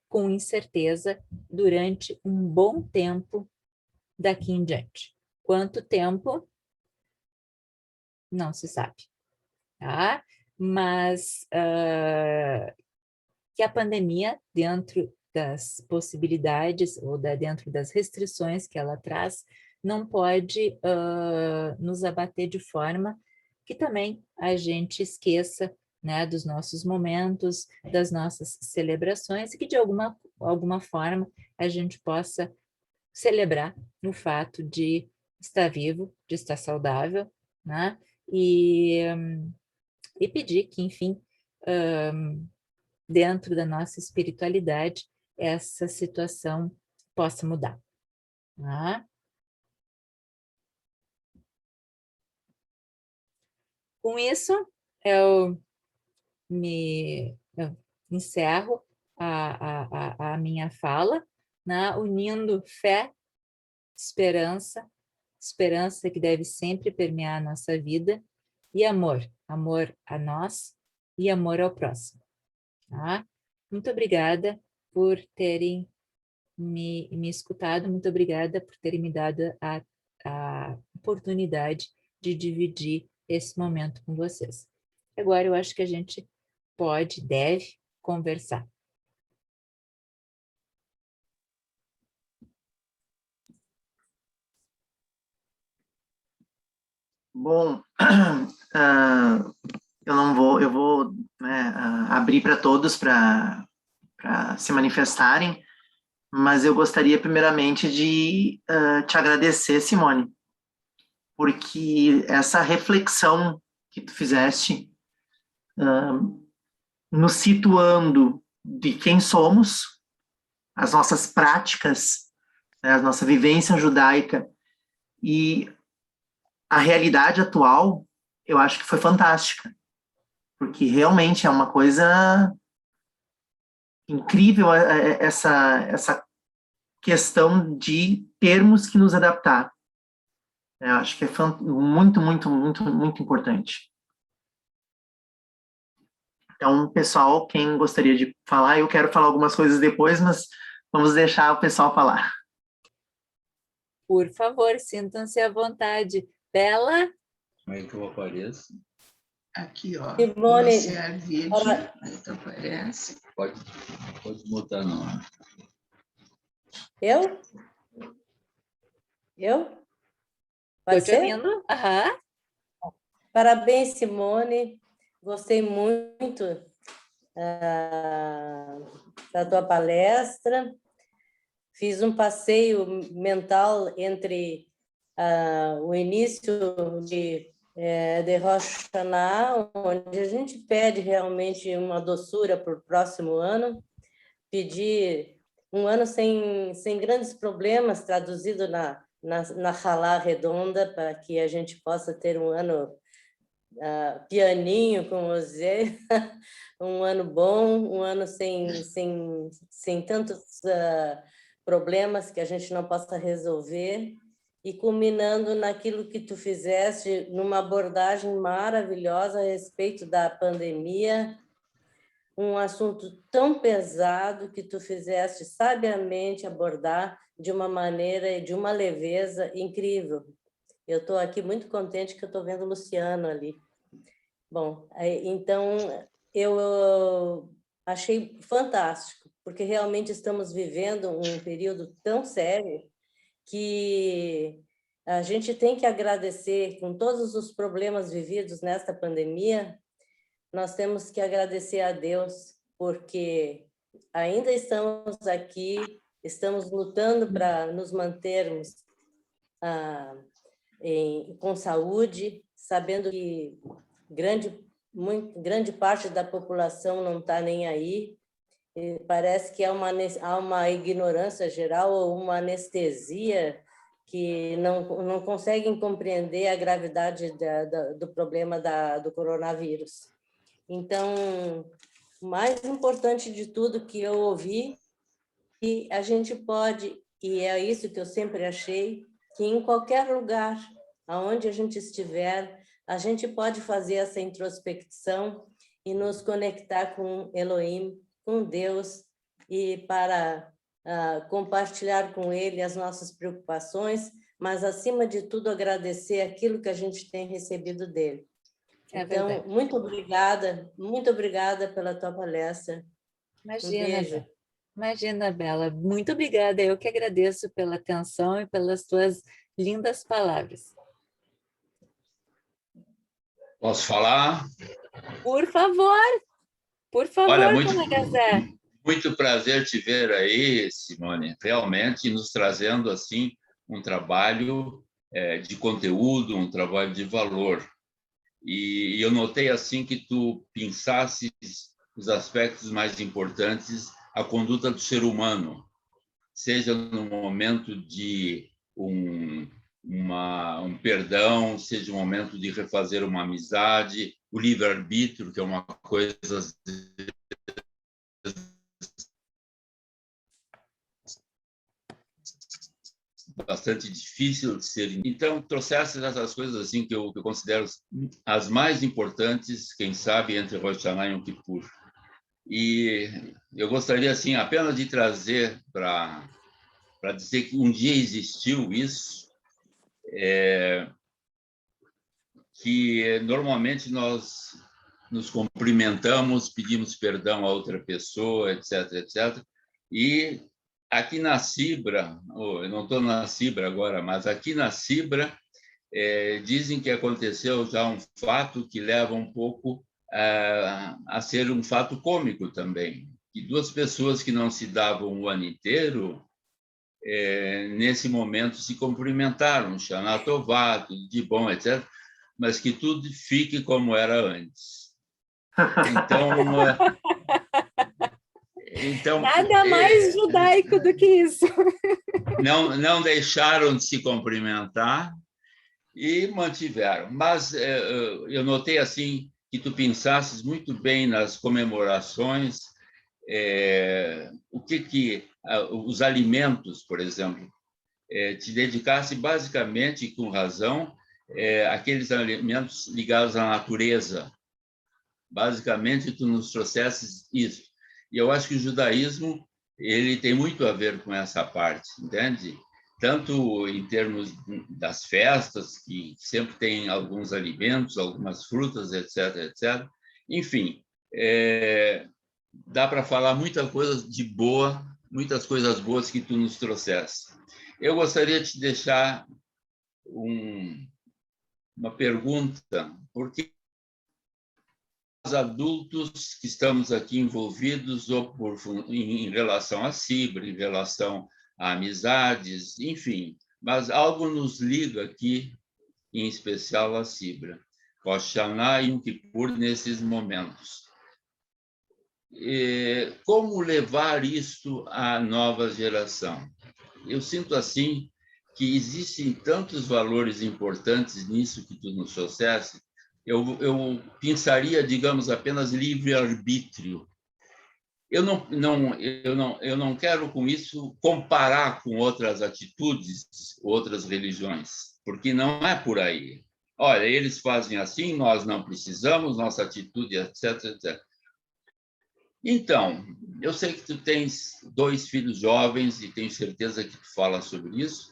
com incerteza durante um bom tempo daqui em diante. Quanto tempo? Não se sabe, tá? Mas que a pandemia, dentro das possibilidades ou dentro das restrições que ela traz, não pode nos abater de forma que também a gente esqueça, né, dos nossos momentos, das nossas celebrações, e que de alguma forma a gente possa celebrar o fato de estar vivo, de estar saudável, né? E pedir que, enfim, dentro da nossa espiritualidade, essa situação possa mudar. Tá? Com isso, eu encerro a minha fala, né? Unindo fé, esperança que deve sempre permear a nossa vida, e amor a nós e amor ao próximo. Tá? Muito obrigada por terem me escutado, muito obrigada por terem me dado a oportunidade de dividir esse momento com vocês. Agora eu acho que a gente deve conversar. Bom, eu vou, né, abrir para todos para se manifestarem, mas eu gostaria primeiramente de te agradecer, Simone, porque essa reflexão que tu fizeste, nos situando de quem somos, as nossas práticas, né, a nossa vivência judaica e a realidade atual, eu acho que foi fantástica, porque realmente é uma coisa incrível essa questão de termos que nos adaptar. Eu acho que é muito, muito, muito, muito importante. Então, pessoal, quem gostaria de falar, eu quero falar algumas coisas depois, mas vamos deixar o pessoal falar. Por favor, sintam-se à vontade. Bela? Como é que eu apareço? Aqui, ó. Simone, Iniciar vídeo. Aí tu aparece. Pode mutar, não. eu? Estou Pode te ser? ouvindo? Aham. Parabéns, Simone. Gostei muito da tua palestra. Fiz um passeio mental entre o início de Rosh Hashanah, onde a gente pede realmente uma doçura para o próximo ano, pedir um ano sem grandes problemas, traduzido na Halá redonda, para que a gente possa ter um ano pianinho com você, um ano bom, um ano sem tantos problemas que a gente não possa resolver, e culminando naquilo que tu fizeste, numa abordagem maravilhosa a respeito da pandemia, um assunto tão pesado que tu fizeste sabiamente abordar de uma maneira e de uma leveza incrível. Eu estou aqui muito contente que eu estou vendo o Luciano ali. Bom, então eu achei fantástico, porque realmente estamos vivendo um período tão sério que a gente tem que agradecer, com todos os problemas vividos nesta pandemia, nós temos que agradecer a Deus, porque ainda estamos aqui, estamos lutando para nos mantermos com saúde, sabendo que grande parte da população não está nem aí. Parece que há uma ignorância geral ou uma anestesia que não conseguem compreender a gravidade do problema do coronavírus. Então, o mais importante de tudo que eu ouvi, que a gente pode, e é isso que eu sempre achei, que em qualquer lugar aonde a gente estiver, a gente pode fazer essa introspecção e nos conectar com Elohim, com Deus, e para compartilhar com Ele as nossas preocupações, mas, acima de tudo, agradecer aquilo que a gente tem recebido dele. Então, verdade. muito obrigada pela tua palestra. Imagina, beijo. Imagina, Bela. Muito obrigada. Eu que agradeço pela atenção e pelas tuas lindas palavras. Posso falar? Por favor, Olha, colega Zé. muito prazer te ver aí, Simone, realmente nos trazendo assim um trabalho de conteúdo, um trabalho de valor. E eu notei assim que tu pensasses os aspectos mais importantes, a conduta do ser humano, seja no momento de um perdão, seja um momento de refazer uma amizade, o livre-arbítrio, que é uma coisa bastante difícil de ser. Então, trouxesse essas coisas assim que eu considero as mais importantes, quem sabe, entre Rosh Hashanah e Yom Kippur. E eu gostaria assim apenas de trazer para dizer que um dia existiu isso, que normalmente nós nos cumprimentamos, pedimos perdão a outra pessoa, etc, etc. E aqui na Cibra, eu não estou na Cibra agora, mas aqui na Cibra, dizem que aconteceu já um fato que leva um pouco a ser um fato cômico também. Que duas pessoas que não se davam o ano inteiro, nesse momento se cumprimentaram, Shana Tová, tudo de bom, etc., mas que tudo fique como era antes. Então Nada mais judaico do que isso. não deixaram de se cumprimentar e mantiveram. Mas eu notei assim que tu pensasses muito bem nas comemorações, os alimentos, por exemplo, te dedicasse basicamente, com razão, àqueles alimentos ligados à natureza. Basicamente, tu nos trouxesses isso. E eu acho que o judaísmo ele tem muito a ver com essa parte, entende? Tanto em termos das festas, que sempre tem alguns alimentos, algumas frutas, etc, etc. Enfim, dá para falar muita coisa de boa, muitas coisas boas que tu nos trouxeste. Eu gostaria de te deixar uma pergunta, porque os adultos que estamos aqui envolvidos em relação a Cibra, em relação a amizades, enfim, mas algo nos liga aqui, em especial a Cibra, Rosh Hashanah e Yom Kippur nesses momentos. Como levar isso à nova geração? Eu sinto assim que existem tantos valores importantes nisso que tu nos trouxeste. Eu pensaria, digamos, apenas livre-arbítrio. Eu não quero, com isso, comparar com outras atitudes, outras religiões, porque não é por aí. Olha, eles fazem assim, nós não precisamos, nossa atitude, etc, etc. Então, eu sei que tu tens 2 filhos jovens e tenho certeza que tu fala sobre isso,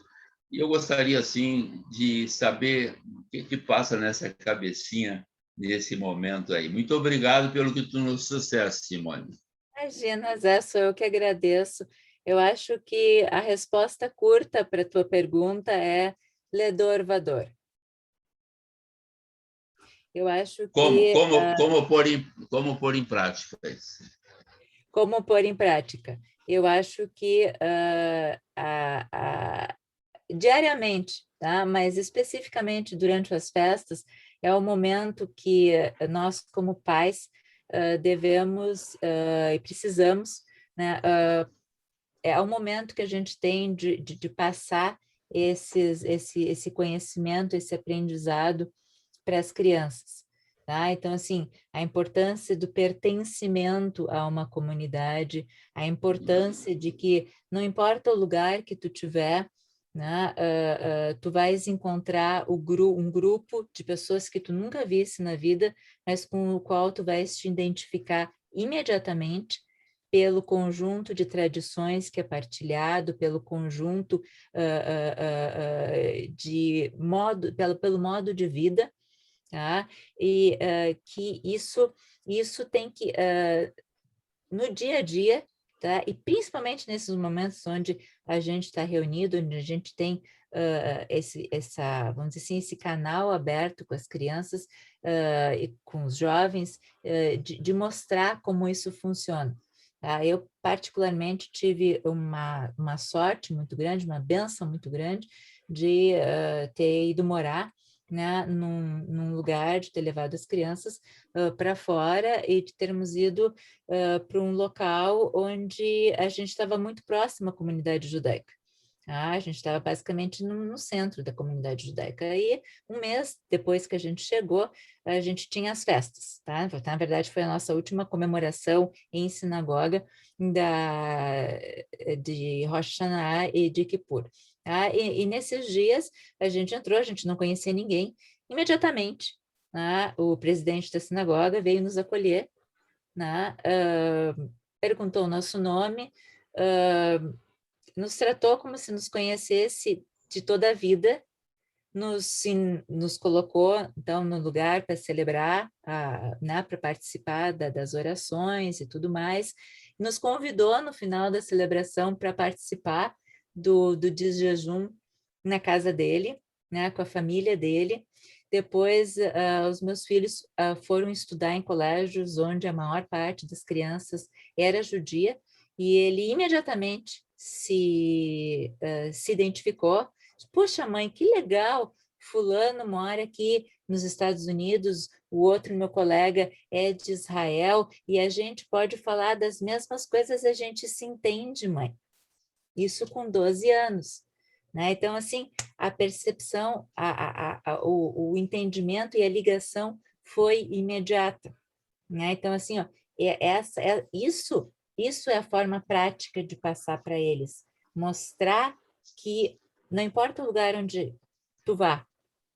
e eu gostaria, assim, de saber o que passa nessa cabecinha nesse momento aí. Muito obrigado pelo que tu nos trouxeste, Simone. Imagina, Zé, sou eu que agradeço. Eu acho que a resposta curta para a tua pergunta é Ledor Vador. Eu acho que... Como pôr em prática isso? Como pôr em prática? Eu acho que diariamente, tá? Mas especificamente durante as festas, é o momento que nós, como pais, devemos e precisamos, né? É o momento que a gente tem de passar esse conhecimento, esse aprendizado para as crianças. Tá? Então, assim, a importância do pertencimento a uma comunidade, a importância de que, não importa o lugar que tu tiver, né, tu vais encontrar um grupo de pessoas que tu nunca visse na vida, mas com o qual tu vais te identificar imediatamente pelo conjunto de tradições que é partilhado, pelo conjunto de modo, pelo modo de vida, tá? E que isso tem que, no dia a dia, tá? E principalmente nesses momentos onde a gente está reunido, onde a gente tem vamos dizer assim, esse canal aberto com as crianças e com os jovens, de mostrar como isso funciona. Tá? Eu, particularmente, tive uma sorte muito grande, uma bênção muito grande de ter ido morar, né, num lugar, de ter levado as crianças para fora e de termos ido para um local onde a gente estava muito próximo à comunidade judaica. A gente estava basicamente no centro da comunidade judaica. E um mês depois que a gente chegou, a gente tinha as festas. Tá? Na verdade, foi a nossa última comemoração em sinagoga de Rosh Hashanah e de Kippur. Tá? E nesses dias, a gente entrou, a gente não conhecia ninguém. Imediatamente, tá? O presidente da sinagoga veio nos acolher, né? Perguntou o nosso nome, nos tratou como se nos conhecesse de toda a vida, nos colocou, então, no lugar para celebrar, né, para participar das orações e tudo mais, nos convidou no final da celebração para participar do dia de jejum na casa dele, né, com a família dele. Depois, os meus filhos foram estudar em colégios onde a maior parte das crianças era judia, e ele imediatamente se identificou. Poxa, mãe, que legal, fulano mora aqui nos Estados Unidos, o outro, meu colega, é de Israel, e a gente pode falar das mesmas coisas, a gente se entende, mãe. Isso com 12 anos. Né? Então, assim, a percepção, o entendimento e a ligação foi imediata. Né? Então, assim, ó, isso é a forma prática de passar para eles. Mostrar que não importa o lugar onde tu vá,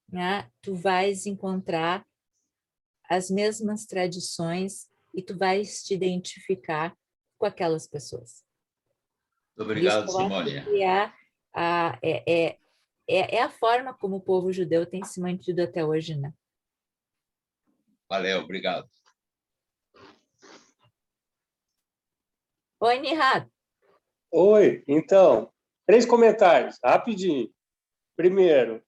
né? Tu vais encontrar as mesmas tradições e tu vais te identificar com aquelas pessoas. Isso Obrigado, eu acho Simone. que é a forma como o povo judeu tem se mantido até hoje, né? Valeu, obrigado. Oi, Nihat. Oi, então, 3 comentários, rapidinho. Primeiro,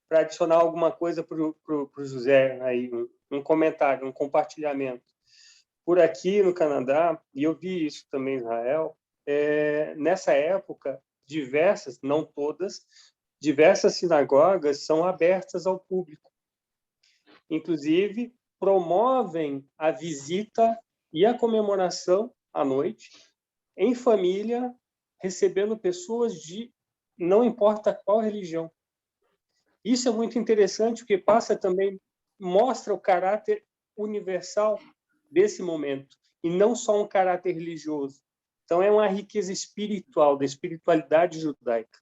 para adicionar alguma coisa para o José, aí, um comentário, um compartilhamento. Por aqui no Canadá, e eu vi isso também em Israel, nessa época, diversas, não todas, diversas sinagogas são abertas ao público. Inclusive, promovem a visita e a comemoração à noite, em família, recebendo pessoas de não importa qual religião. Isso é muito interessante, porque mostra o caráter universal desse momento, e não só um caráter religioso. Então, é uma riqueza espiritual, da espiritualidade judaica.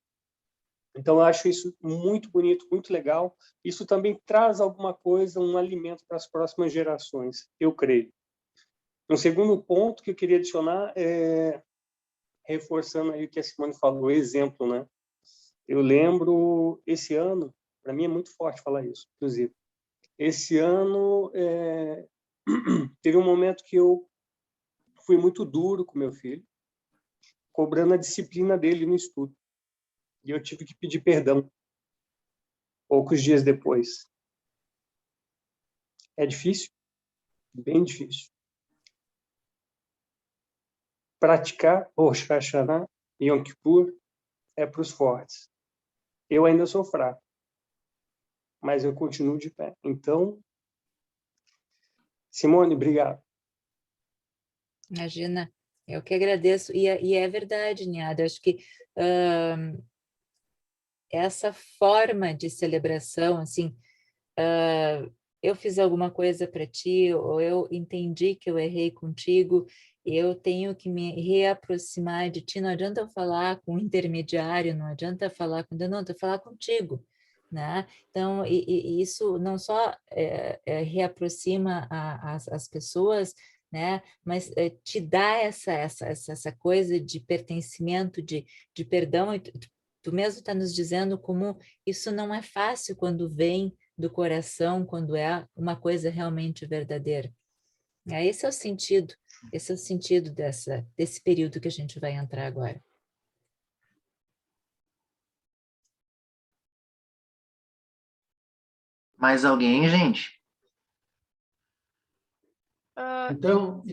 Então, eu acho isso muito bonito, muito legal. Isso também traz alguma coisa, um alimento para as próximas gerações, eu creio. Um segundo ponto que eu queria adicionar reforçando aí o que a Simone falou, exemplo, né? Eu lembro, esse ano, para mim é muito forte falar isso, inclusive. Esse ano, teve um momento que eu fui muito duro com meu filho, cobrando a disciplina dele no estudo. E eu tive que pedir perdão, poucos dias depois. É difícil? Bem difícil. Praticar Rosh Hashanah e Yom Kippur é para os fortes. Eu ainda sou fraco, mas eu continuo de pé. Então, Simone, obrigado. Imagina, Eu que agradeço, e é verdade, Niada, acho que essa forma de celebração, assim, eu fiz alguma coisa para ti, ou eu entendi que eu errei contigo, eu tenho que me reaproximar de ti, não adianta eu falar com um intermediário, não adianta falar com... Não, eu falar contigo, né? Então, e isso não só reaproxima as pessoas, né? Mas te dá essa coisa de pertencimento, de perdão, e tu mesmo está nos dizendo como isso não é fácil quando vem do coração, quando é uma coisa realmente verdadeira. Esse é o sentido desse período que a gente vai entrar agora. Mais alguém, gente? Então,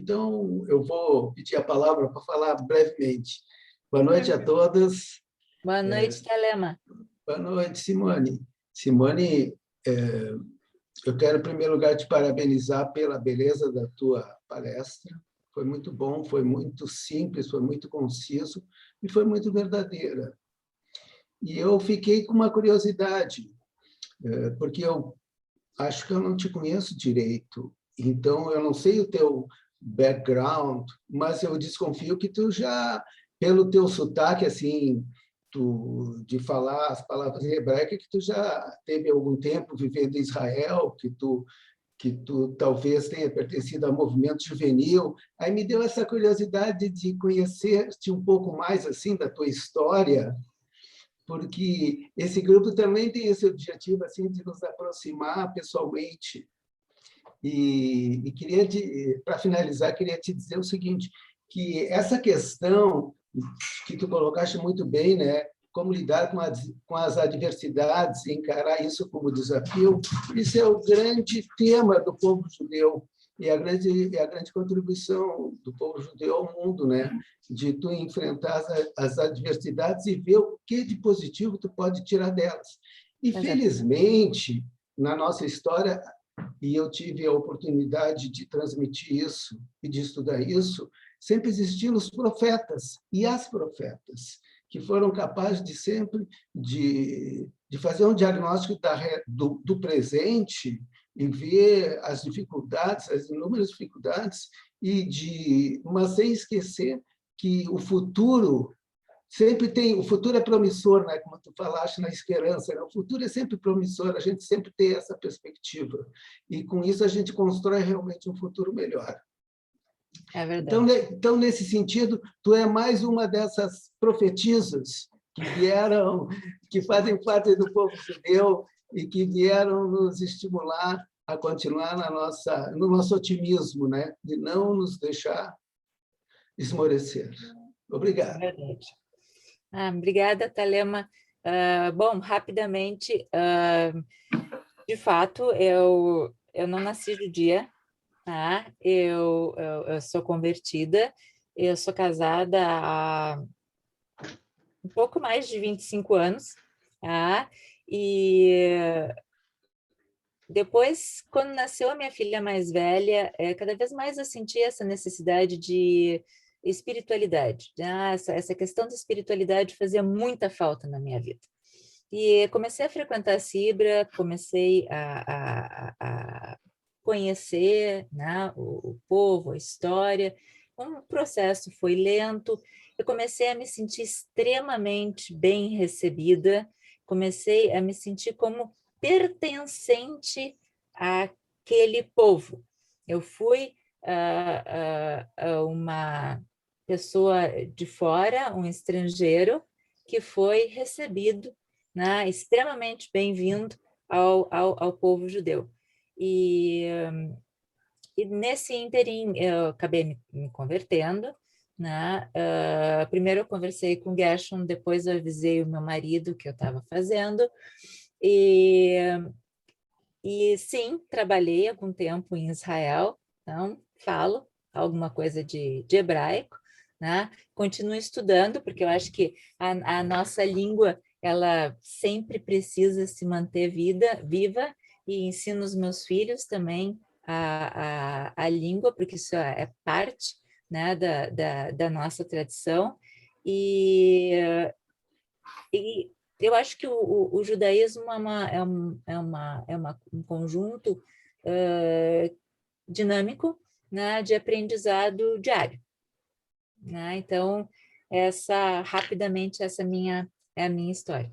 eu vou pedir a palavra para falar brevemente. Boa noite a todas. Boa noite, Telema. Boa noite, Simone. Simone, eu quero, em primeiro lugar, te parabenizar pela beleza da tua palestra. Foi muito bom, foi muito simples, foi muito conciso e foi muito verdadeira. E eu fiquei com uma curiosidade, porque eu acho que eu não te conheço direito. Então, eu não sei o teu background, mas eu desconfio que tu já, pelo teu sotaque, assim, de falar as palavras em hebraico, que tu já teve algum tempo vivendo em Israel, que tu talvez tenha pertencido ao movimento juvenil. Aí me deu essa curiosidade de conhecer-te um pouco mais assim da tua história, porque esse grupo também tem esse objetivo assim de nos aproximar pessoalmente. E queria, para finalizar, queria te dizer o seguinte, que essa questão que tu colocaste muito bem, né, como lidar com as adversidades, encarar isso como desafio, isso é o grande tema do povo judeu e a grande contribuição do povo judeu ao mundo, né, de tu enfrentar as adversidades e ver o que de positivo tu pode tirar delas. E, felizmente, na nossa história, e eu tive a oportunidade de transmitir isso e de estudar isso, sempre existiram os profetas e as profetas, que foram capazes de sempre de fazer um diagnóstico do presente e ver as dificuldades, as inúmeras dificuldades, mas sem esquecer que o futuro sempre tem, o futuro é promissor, né? Como tu falaste na esperança, né? O futuro é sempre promissor, a gente sempre tem essa perspectiva. E, com isso, a gente constrói realmente um futuro melhor. É verdade. Então, nesse sentido, tu é mais uma dessas profetisas que fazem parte do povo judeu e que vieram nos estimular a continuar no nosso otimismo, né? De não nos deixar esmorecer. Obrigado. É verdade. Obrigada, Telema. Bom, rapidamente, de fato, eu não nasci judia, tá? Eu sou convertida, eu sou casada há um pouco mais de 25 anos, tá? E depois, quando nasceu a minha filha mais velha, cada vez mais eu senti essa necessidade de espiritualidade. Essa questão da espiritualidade fazia muita falta na minha vida. E comecei a frequentar a Cibra, comecei a conhecer, né, o povo, a história. O processo foi lento, eu comecei a me sentir extremamente bem recebida, comecei a me sentir como pertencente àquele povo. Eu fui uma pessoa de fora, um estrangeiro, que foi recebido, né, extremamente bem-vindo ao povo judeu. E nesse ínterim eu acabei me convertendo, né? Primeiro eu conversei com Gershon, depois eu avisei o meu marido que eu estava fazendo, e sim, trabalhei algum tempo em Israel, então falo alguma coisa de hebraico, né? Continuo estudando, porque eu acho que a nossa língua ela sempre precisa se manter viva, e ensino os meus filhos também a língua, porque isso é parte, né, da nossa tradição, e eu acho que o judaísmo um conjunto dinâmico, né, de aprendizado diário, né? Então, rapidamente, essa é a minha história.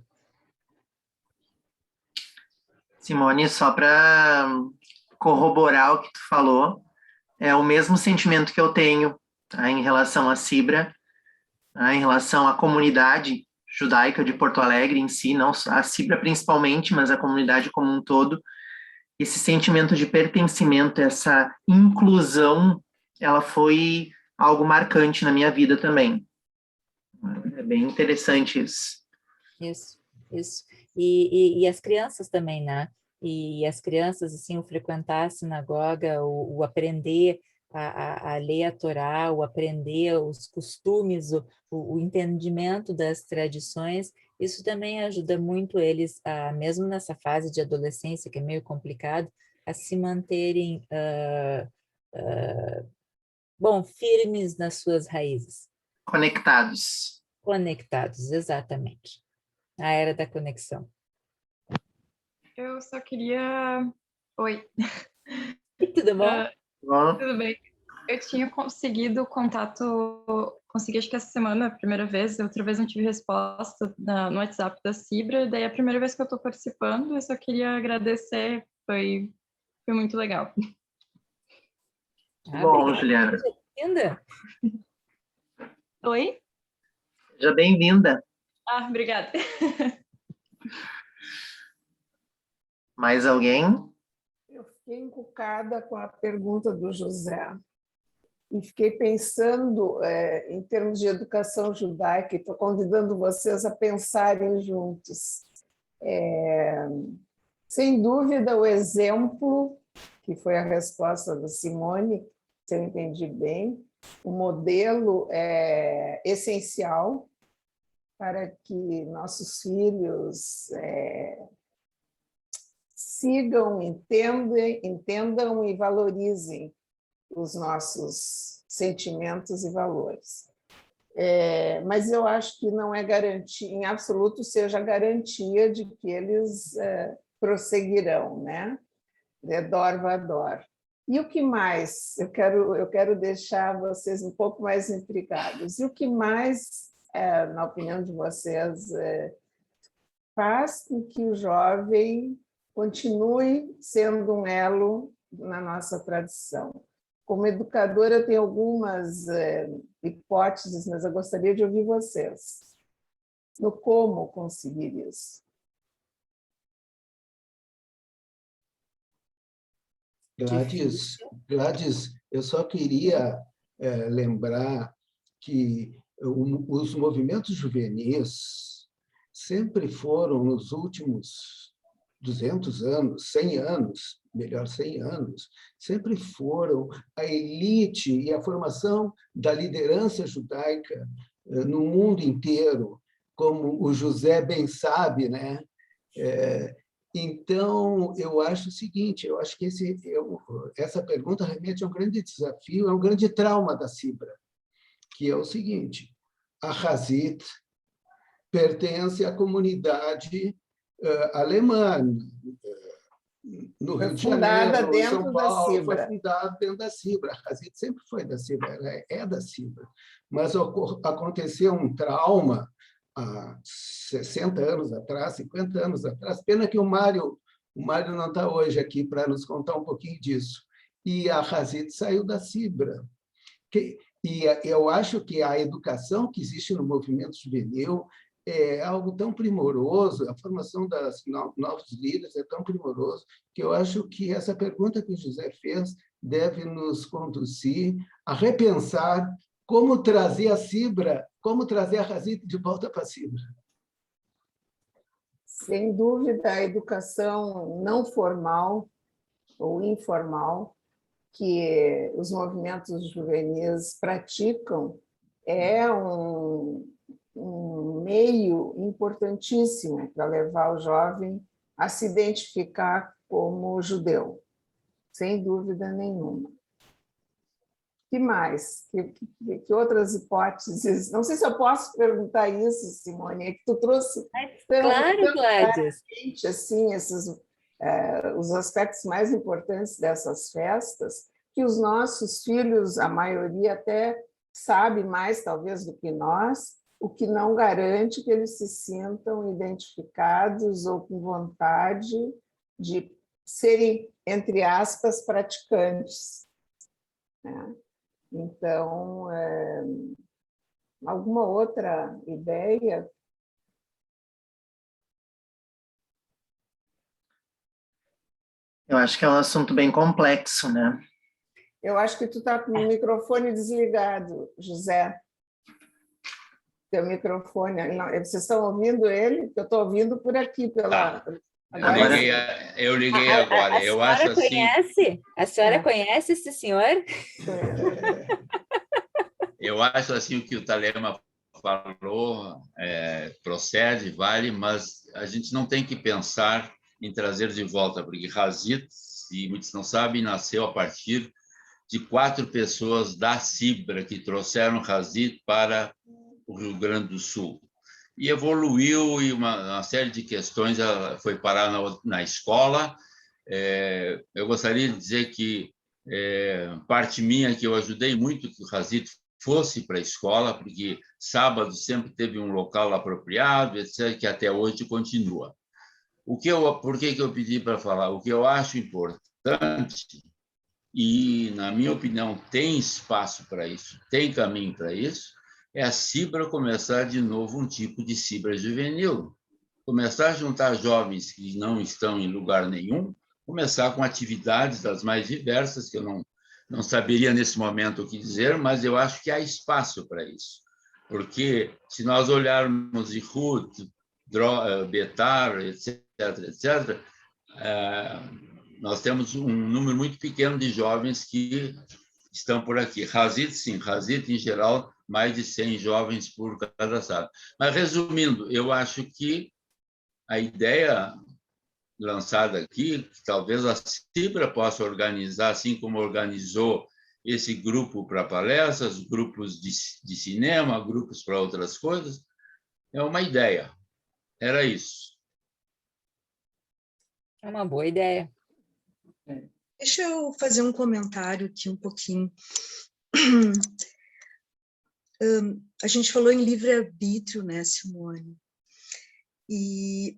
Simone, só para corroborar o que tu falou, é o mesmo sentimento que eu tenho, tá, em relação à Cibra, tá, em relação à comunidade judaica de Porto Alegre em si, não a Cibra principalmente, mas a comunidade como um todo. Esse sentimento de pertencimento, essa inclusão, ela foi algo marcante na minha vida também. É bem interessante isso. Isso. E as crianças também, né? E as crianças, assim, o frequentar a sinagoga, o aprender a ler a Torá, o aprender os costumes, o entendimento das tradições, isso também ajuda muito eles, mesmo nessa fase de adolescência, que é meio complicado, a se manterem, firmes nas suas raízes. Conectados, exatamente. A era da conexão. Eu só queria... Oi. Tudo bom? Tudo bem. Eu tinha conseguido contato, consegui acho que essa semana, a primeira vez, outra vez não tive resposta no WhatsApp da Cibra, daí é a primeira vez que eu estou participando, eu só queria agradecer, foi muito legal. Bom, Juliana. Seja bem-vinda. Oi? Seja bem-vinda. Obrigada. Mais alguém? Eu fiquei encucada com a pergunta do José e fiquei pensando em termos de educação judaica, e estou convidando vocês a pensarem juntos. Sem dúvida, o exemplo, que foi a resposta da Simone, se eu entendi bem, o modelo é essencial para que nossos filhos sigam, entendam e valorizem os nossos sentimentos e valores. Mas eu acho que não é garantia, em absoluto, seja garantia de que eles prosseguirão, né? Dor vador. E o que mais? Eu quero deixar vocês um pouco mais intrigados. E o que mais, na opinião de vocês, faz com que o jovem continue sendo um elo na nossa tradição? Como educadora, eu tenho algumas hipóteses, mas eu gostaria de ouvir vocês. No como conseguir isso? Gladys, eu só queria lembrar que os movimentos juvenis sempre foram, nos últimos 200 anos, 100 anos, melhor 100 anos, sempre foram a elite e a formação da liderança judaica no mundo inteiro, como o José bem sabe, né? Então, eu acho o seguinte, eu acho que essa pergunta remete a um grande desafio, é um grande trauma da Cibra, que é o seguinte: a Hazit pertence à comunidade alemã, no Rio de Janeiro, em São Paulo, foi fundada dentro da Cibra. A Hazit sempre foi da Cibra, ela é da Cibra. Mas aconteceu um trauma há 60 anos atrás, 50 anos atrás. Pena que o Mário não está hoje aqui para nos contar um pouquinho disso. E a Hazit saiu da Cibra. E eu acho que a educação que existe no movimento juvenil é algo tão primoroso, a formação das novos líderes é tão primoroso, que eu acho que essa pergunta que o José fez deve nos conduzir a repensar como trazer a Cibra, como trazer a Hazit de volta para a Cibra. Sem dúvida, a educação não formal ou informal que os movimentos juvenis praticam é um meio importantíssimo para levar o jovem a se identificar como judeu, sem dúvida nenhuma. Que mais? Que outras hipóteses? Não sei se eu posso perguntar isso, Simone, é que tu trouxe Claro, Gladys. assim, os aspectos mais importantes dessas festas, que os nossos filhos, a maioria até sabe mais, talvez, do que nós, o que não garante que eles se sintam identificados ou com vontade de serem, entre aspas, praticantes, né? Então, alguma outra ideia? Eu acho que é um assunto bem complexo, né? Eu acho que tu está com o microfone desligado, José. Teu microfone. Vocês estão ouvindo ele? Eu estou ouvindo por aqui, pela... Agora... Eu liguei agora. Eu acho assim... A senhora conhece esse senhor? Eu acho assim o que o Thalema falou procede, vale, mas a gente não tem que pensar em trazer de volta, porque Hazit, se muitos não sabem, nasceu a partir de 4 pessoas da Cibra que trouxeram Hazit para o Rio Grande do Sul. E evoluiu, e uma série de questões foi parar na escola. Eu gostaria de dizer que parte minha, que eu ajudei muito que o Hazit fosse para a escola, porque sábado sempre teve um local apropriado, etc., que até hoje continua. Por que eu pedi para falar? O que eu acho importante, e, na minha opinião, tem espaço para isso, tem caminho para isso, é a Cibra começar de novo um tipo de Cibra juvenil. Começar a juntar jovens que não estão em lugar nenhum, começar com atividades das mais diversas, que eu não saberia nesse momento o que dizer, mas eu acho que há espaço para isso. Porque se nós olharmos Ihud, Betar, etc., nós temos um número muito pequeno de jovens que estão por aqui. Hazit, sim, Hazit, em geral, mais de 100 jovens por cada sala. Mas, resumindo, eu acho que a ideia lançada aqui, que talvez a Cibra possa organizar, assim como organizou esse grupo para palestras, grupos de cinema, grupos para outras coisas, é uma ideia. Era isso. É uma boa ideia. Deixa eu fazer um comentário aqui um pouquinho. A gente falou em livre-arbítrio, né, Simone? E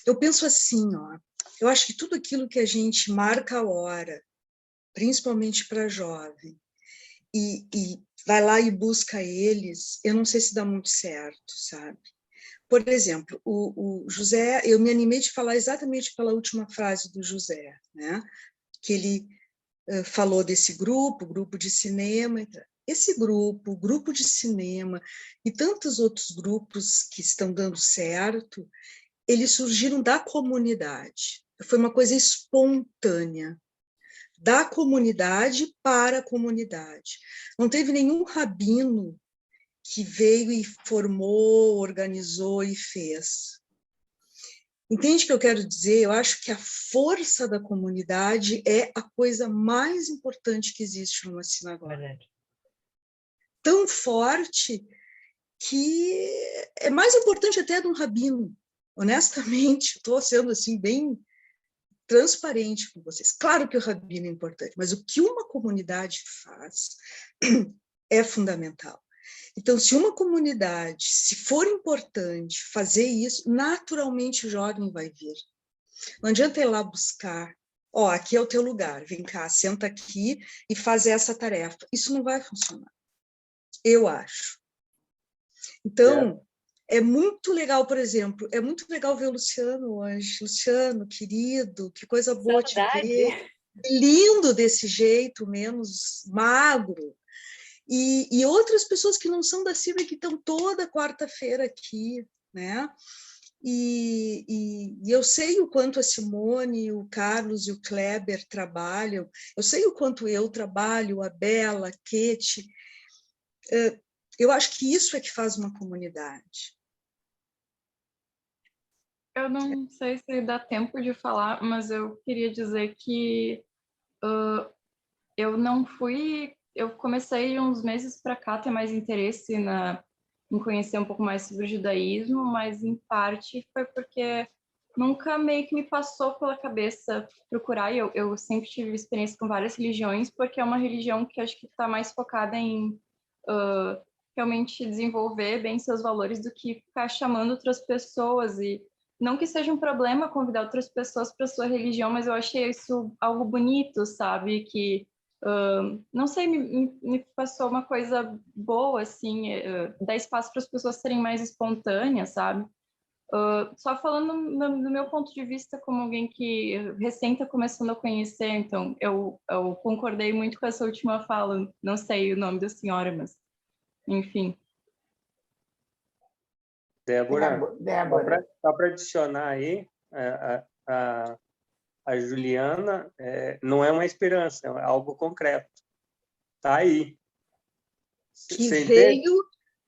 eu penso assim, ó, eu acho que tudo aquilo que a gente marca a hora, principalmente para jovem, e vai lá e busca eles, eu não sei se dá muito certo, sabe? Por exemplo, o José, eu me animei de falar exatamente pela última frase do José, né? Que ele falou desse grupo de cinema. Esse grupo de cinema e tantos outros grupos que estão dando certo, eles surgiram da comunidade. Foi uma coisa espontânea, da comunidade para a comunidade. Não teve nenhum rabino que veio e formou, organizou e fez. Entende o que eu quero dizer? Eu acho que a força da comunidade é a coisa mais importante que existe numa sinagoga. Verdade. Tão forte que é mais importante até de um rabino. Honestamente, estou sendo assim bem transparente com vocês. Claro que o rabino é importante, mas o que uma comunidade faz é fundamental. Então, se uma comunidade, se for importante fazer isso, naturalmente o jovem vai vir. Não adianta ir lá buscar, aqui é o teu lugar, vem cá, senta aqui e faz essa tarefa. Isso não vai funcionar, eu acho. Então, é muito legal, por exemplo, é muito legal ver o Luciano hoje. Luciano, querido, que coisa boa te ver. Lindo desse jeito, menos magro. E outras pessoas que não são da Cibra, que estão toda quarta-feira aqui, né? E eu sei o quanto a Simone, o Carlos e o Kleber trabalham, eu sei o quanto eu trabalho, a Bela, a Kete. Eu acho que isso é que faz uma comunidade. Eu não sei se dá tempo de falar, mas eu queria dizer que eu não fui eu comecei uns meses para cá a ter mais interesse em conhecer um pouco mais sobre o judaísmo, mas em parte foi porque nunca meio que me passou pela cabeça procurar, e eu sempre tive experiência com várias religiões, porque é uma religião que acho que está mais focada em realmente desenvolver bem seus valores do que ficar chamando outras pessoas, e não que seja um problema convidar outras pessoas para sua religião, mas eu achei isso algo bonito, sabe, que não sei, me passou uma coisa boa, assim, dar espaço para as pessoas serem mais espontâneas, sabe? Só falando no meu ponto de vista como alguém que recém está começando a conhecer, então eu concordei muito com essa última fala, não sei o nome da senhora, mas enfim. Débora, Débora. só para adicionar aí, a Juliana não é uma esperança, é algo concreto. Está aí.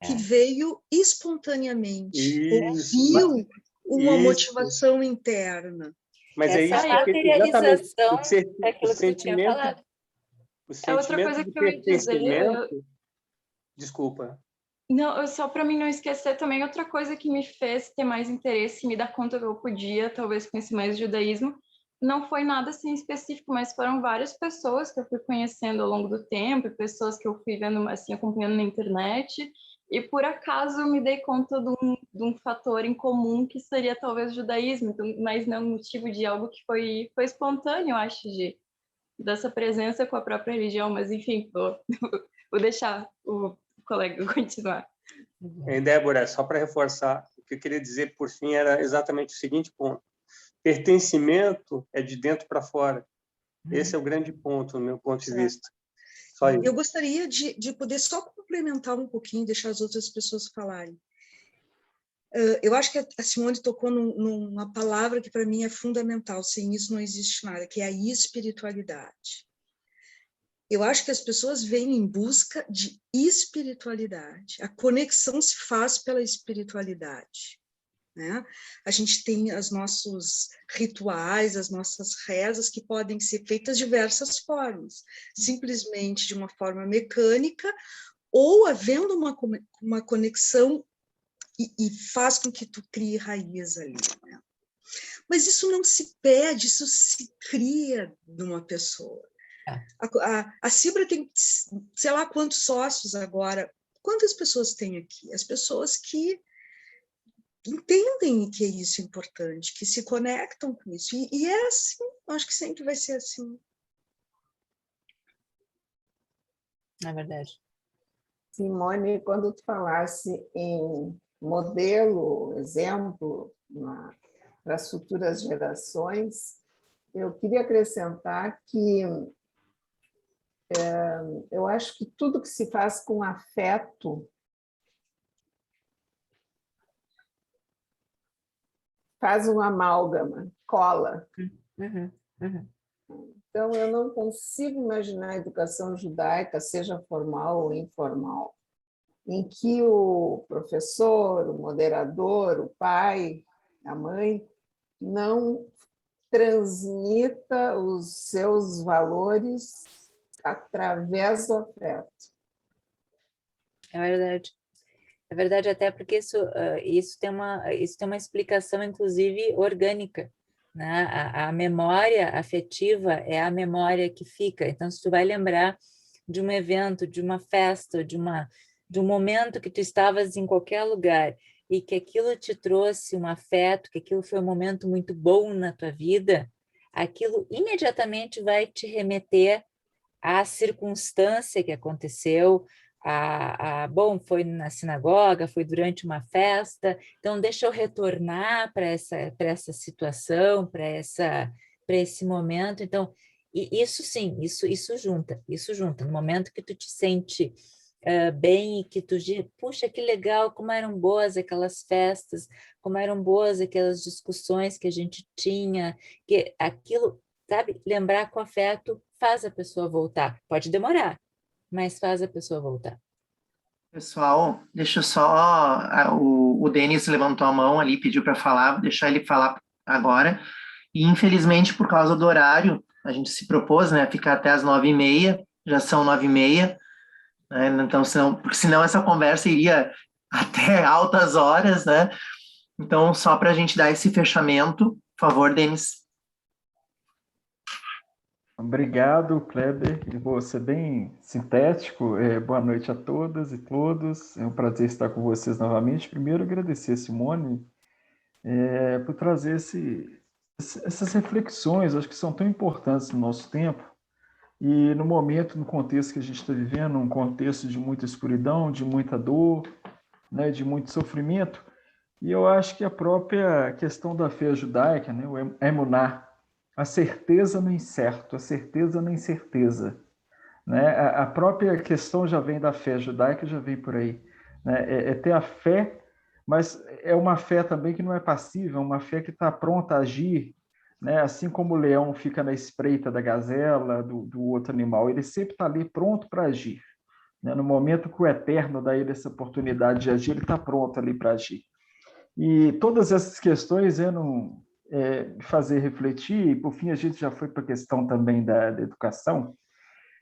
Que veio espontaneamente, Isso, ouviu uma isso. motivação interna. Mas é Essa isso, exatamente. materialização daquilo que tu tinha falado. O sentimento de pertencimento... Desculpa. Não, só para mim não esquecer também, outra coisa que me fez ter mais interesse, me dar conta que eu podia, talvez, conhecer mais o judaísmo, não foi nada assim específico, mas foram várias pessoas que eu fui conhecendo ao longo do tempo, pessoas que eu fui vendo, assim, acompanhando na internet, e por acaso me dei conta de um fator em comum que seria talvez o judaísmo, mas não motivo de algo que foi espontâneo, eu acho, dessa presença com a própria religião, mas enfim, vou deixar o colega continuar. Débora, só para reforçar, o que eu queria dizer por fim era exatamente o seguinte ponto. Pertencimento é de dentro para fora. Esse é o grande ponto, no meu ponto de vista. Só isso. Eu gostaria de poder só complementar um pouquinho, deixar as outras pessoas falarem. Eu acho que a Simone tocou numa palavra que para mim é fundamental, sem isso não existe nada, que é a espiritualidade. Eu acho que as pessoas vêm em busca de espiritualidade. A conexão se faz pela espiritualidade, né? A gente tem os nossos rituais, as nossas rezas, que podem ser feitas de diversas formas, simplesmente de uma forma mecânica, ou havendo uma conexão e faz com que tu crie raiz ali, né? Mas isso não se pede, isso se cria numa pessoa. A Cibra tem, sei lá quantos sócios agora. Quantas pessoas tem aqui? As pessoas que entendem que isso é importante, que se conectam com isso. E é assim, acho que sempre vai ser assim. É verdade. Simone, quando tu falasse em modelo, exemplo para as futuras gerações, eu queria acrescentar que eu acho que tudo que se faz com afeto faz uma amálgama, cola. Então, eu não consigo imaginar a educação judaica, seja formal ou informal, em que o professor, o moderador, o pai, a mãe, não transmita os seus valores através do afeto. É verdade. É verdade, até porque isso tem uma explicação, inclusive, orgânica, né? A memória afetiva é a memória que fica. Então, se tu vai lembrar de um evento, de uma festa, de um momento que tu estavas em qualquer lugar e que aquilo te trouxe um afeto, que aquilo foi um momento muito bom na tua vida, aquilo imediatamente vai te remeter à circunstância que aconteceu, bom, foi na sinagoga, foi durante uma festa, então deixa eu retornar para essa situação, para esse momento. Então, isso sim, isso junta, no momento que tu te sente bem e que tu diz, puxa, que legal, como eram boas aquelas festas, como eram boas aquelas discussões que a gente tinha, que aquilo, sabe, lembrar com afeto faz a pessoa voltar. Pode demorar, mas faz a pessoa voltar. Pessoal, deixa eu só... O Denis levantou a mão ali, pediu para falar, vou deixar ele falar agora. E, infelizmente, por causa do horário, a gente se propôs, né, ficar até as 9h30, já são 9h30, né? Então, porque senão essa conversa iria até altas horas, né? Então, só para a gente dar esse fechamento, por favor, Denis. Obrigado, Kleber. Eu vou ser bem sintético. Boa noite a todas e todos. É um prazer estar com vocês novamente. Primeiro, agradecer a Simone por trazer essas reflexões, acho que são tão importantes no nosso tempo e no momento, no contexto que a gente está vivendo, um contexto de muita escuridão, de muita dor, né, de muito sofrimento. E eu acho que a própria questão da fé judaica, né, o emuná, a certeza no incerto, a certeza na incerteza, né? A própria questão já vem da fé judaica, já vem por aí, né? É ter a fé, mas é uma fé também que não é passiva, é uma fé que está pronta a agir, né? Assim como o leão fica na espreita da gazela, do outro animal, ele sempre está ali pronto para agir, né? No momento que o Eterno dá ele essa oportunidade de agir, ele está pronto ali para agir. E todas essas questões eram fazer refletir, e por fim a gente já foi para a questão também da educação.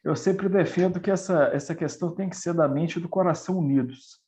Eu sempre defendo que essa questão tem que ser da mente e do coração unidos,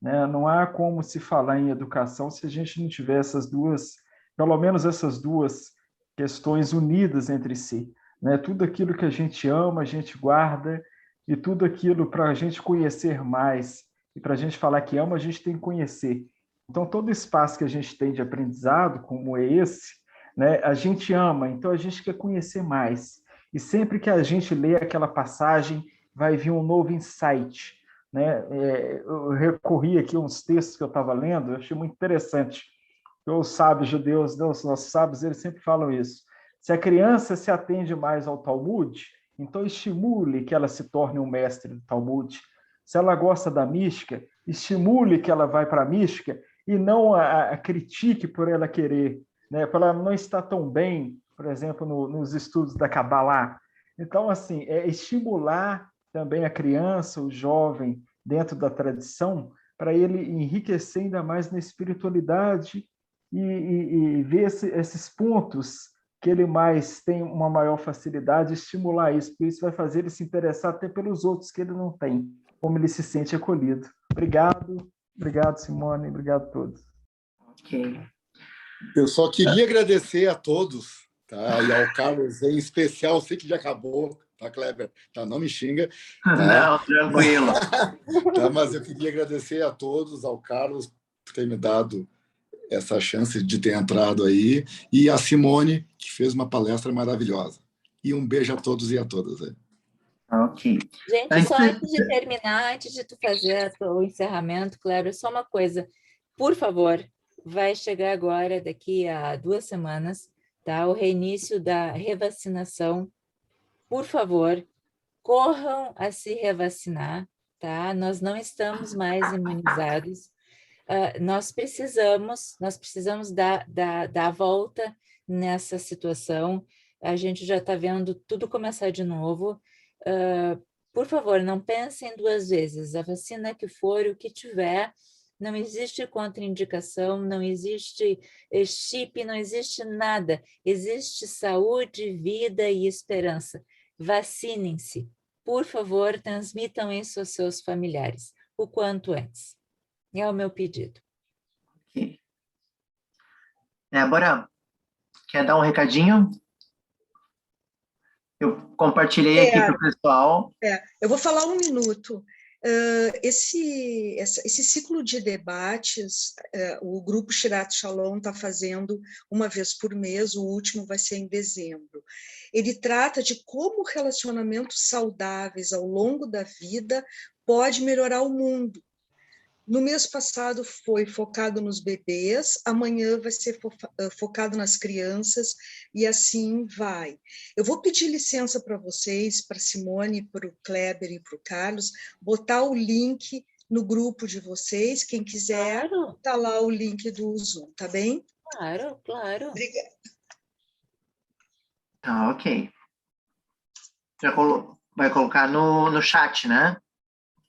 né? Não há como se falar em educação se a gente não tiver essas duas, pelo menos essas duas questões unidas entre si, né? Tudo aquilo que a gente ama, a gente guarda, e tudo aquilo para a gente conhecer mais, e para a gente falar que ama, a gente tem que conhecer. Então, todo espaço que a gente tem de aprendizado, como é esse, né, a gente ama, então a gente quer conhecer mais. E sempre que a gente lê aquela passagem, vai vir um novo insight, né? Eu recorri aqui a uns textos que eu estava lendo, eu achei muito interessante. Os sábios judeus, os nossos sábios, eles sempre falam isso. Se a criança se atende mais ao Talmud, então estimule que ela se torne um mestre do Talmud. Se ela gosta da mística, estimule que ela vai para a mística e não a critique por ela querer, né? Por ela não estar tão bem, por exemplo, nos estudos da Kabbalah. Então, assim, estimular também a criança, o jovem, dentro da tradição, para ele enriquecer ainda mais na espiritualidade e ver esses pontos que ele mais tem uma maior facilidade, estimular isso, porque isso vai fazer ele se interessar até pelos outros que ele não tem, como ele se sente acolhido. Obrigado, Simone, obrigado a todos. Ok. Eu só queria agradecer a todos, tá? E ao Carlos em especial, sei que já acabou, tá, Kleber? Tá, não me xinga. Tá? Não, tranquilo. Tá, mas eu queria agradecer a todos, ao Carlos por ter me dado essa chance de ter entrado aí, e a Simone, que fez uma palestra maravilhosa. E um beijo a todos e a todas. Aí. Ok. Gente, só antes de terminar, antes de tu fazer o encerramento, Kleber, só uma coisa. Por favor, vai chegar agora, daqui a 2 semanas, tá? O reinício da revacinação. Por favor, corram a se revacinar, tá? Nós não estamos mais imunizados. Nós precisamos dar a volta nessa situação. A gente já está vendo tudo começar de novo. Por favor, não pensem 2 vezes. A vacina que for, o que tiver, não existe contraindicação, não existe chip, não existe nada. Existe saúde, vida e esperança. Vacinem-se. Por favor, transmitam isso aos seus familiares o quanto antes. É o meu pedido. Ok. Débora, quer dar um recadinho? Eu compartilhei aqui para o pessoal. Eu vou falar 1 minuto. Esse ciclo de debates, o Grupo Shirat Shalom está fazendo uma vez por mês, o último vai ser em dezembro. Ele trata de como relacionamentos saudáveis ao longo da vida pode melhorar o mundo. No mês passado foi focado nos bebês, amanhã vai ser focado nas crianças e assim vai. Eu vou pedir licença para vocês, para a Simone, para o Kleber e para o Carlos, botar o link no grupo de vocês, quem quiser, tá lá o link do Zoom, tá bem? Claro. Obrigada. Tá, ok. Vai colocar no chat, né?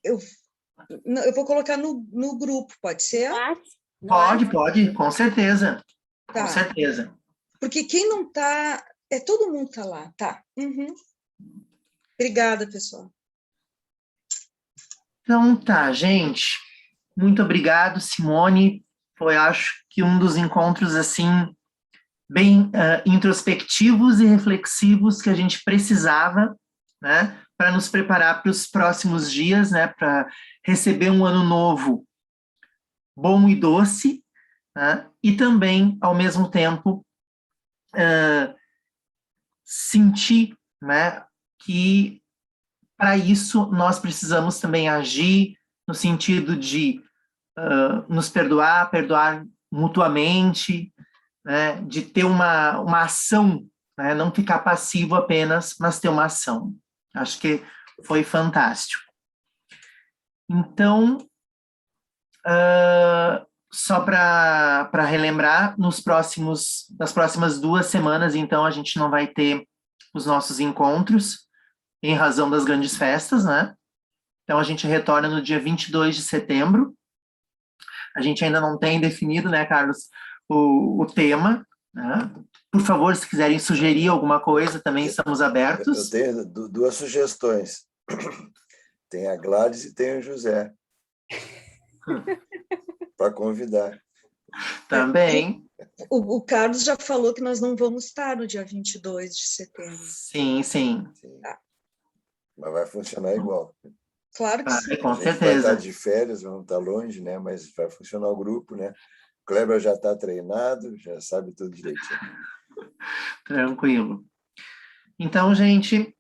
Eu vou colocar no grupo, pode ser? Pode, com certeza. Tá. Com certeza. Porque quem não está, todo mundo está lá, tá? Uhum. Obrigada, pessoal. Então tá, gente. Muito obrigado, Simone. Foi, acho que um dos encontros, assim, bem introspectivos e reflexivos que a gente precisava, né, para nos preparar para os próximos dias, né, para receber um ano novo bom e doce, né, e também, ao mesmo tempo, sentir, né, que para isso nós precisamos também agir no sentido de nos perdoar mutuamente, né, de ter uma ação, né, não ficar passivo apenas, mas ter uma ação. Acho que foi fantástico. Então, só para relembrar, nas próximas 2 semanas, então, a gente não vai ter os nossos encontros, em razão das grandes festas, né? Então, a gente retorna no dia 22 de setembro. A gente ainda não tem definido, né, Carlos, o tema, né? Por favor, se quiserem sugerir alguma coisa, também estamos abertos. Eu tenho 2 sugestões. Tem a Gladys e tem o José. Para convidar. Também. O Carlos já falou que nós não vamos estar no dia 22 de setembro. Sim, sim. Mas vai funcionar igual. Claro que sim. Com certeza. Vai estar de férias, vamos estar longe, né? Mas vai funcionar o grupo, né? O Kleber já está treinado, já sabe tudo direitinho. Tranquilo. Então, gente,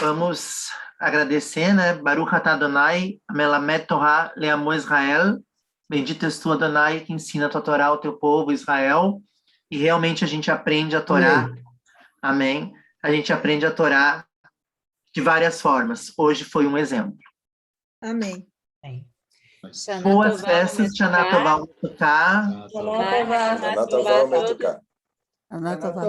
vamos agradecer, né? Baruch atah Adonai, melamed Torah le'amo Israel. Bendito és tu, Adonai, que ensina a tua Torá ao teu povo, Israel. E realmente a gente aprende a Torá. Amém. A gente aprende a Torá de várias formas. Hoje foi um exemplo. Amém. Boas festas, Shana Tová Umetuká. Shana Tová Umetuká. Shana Tová.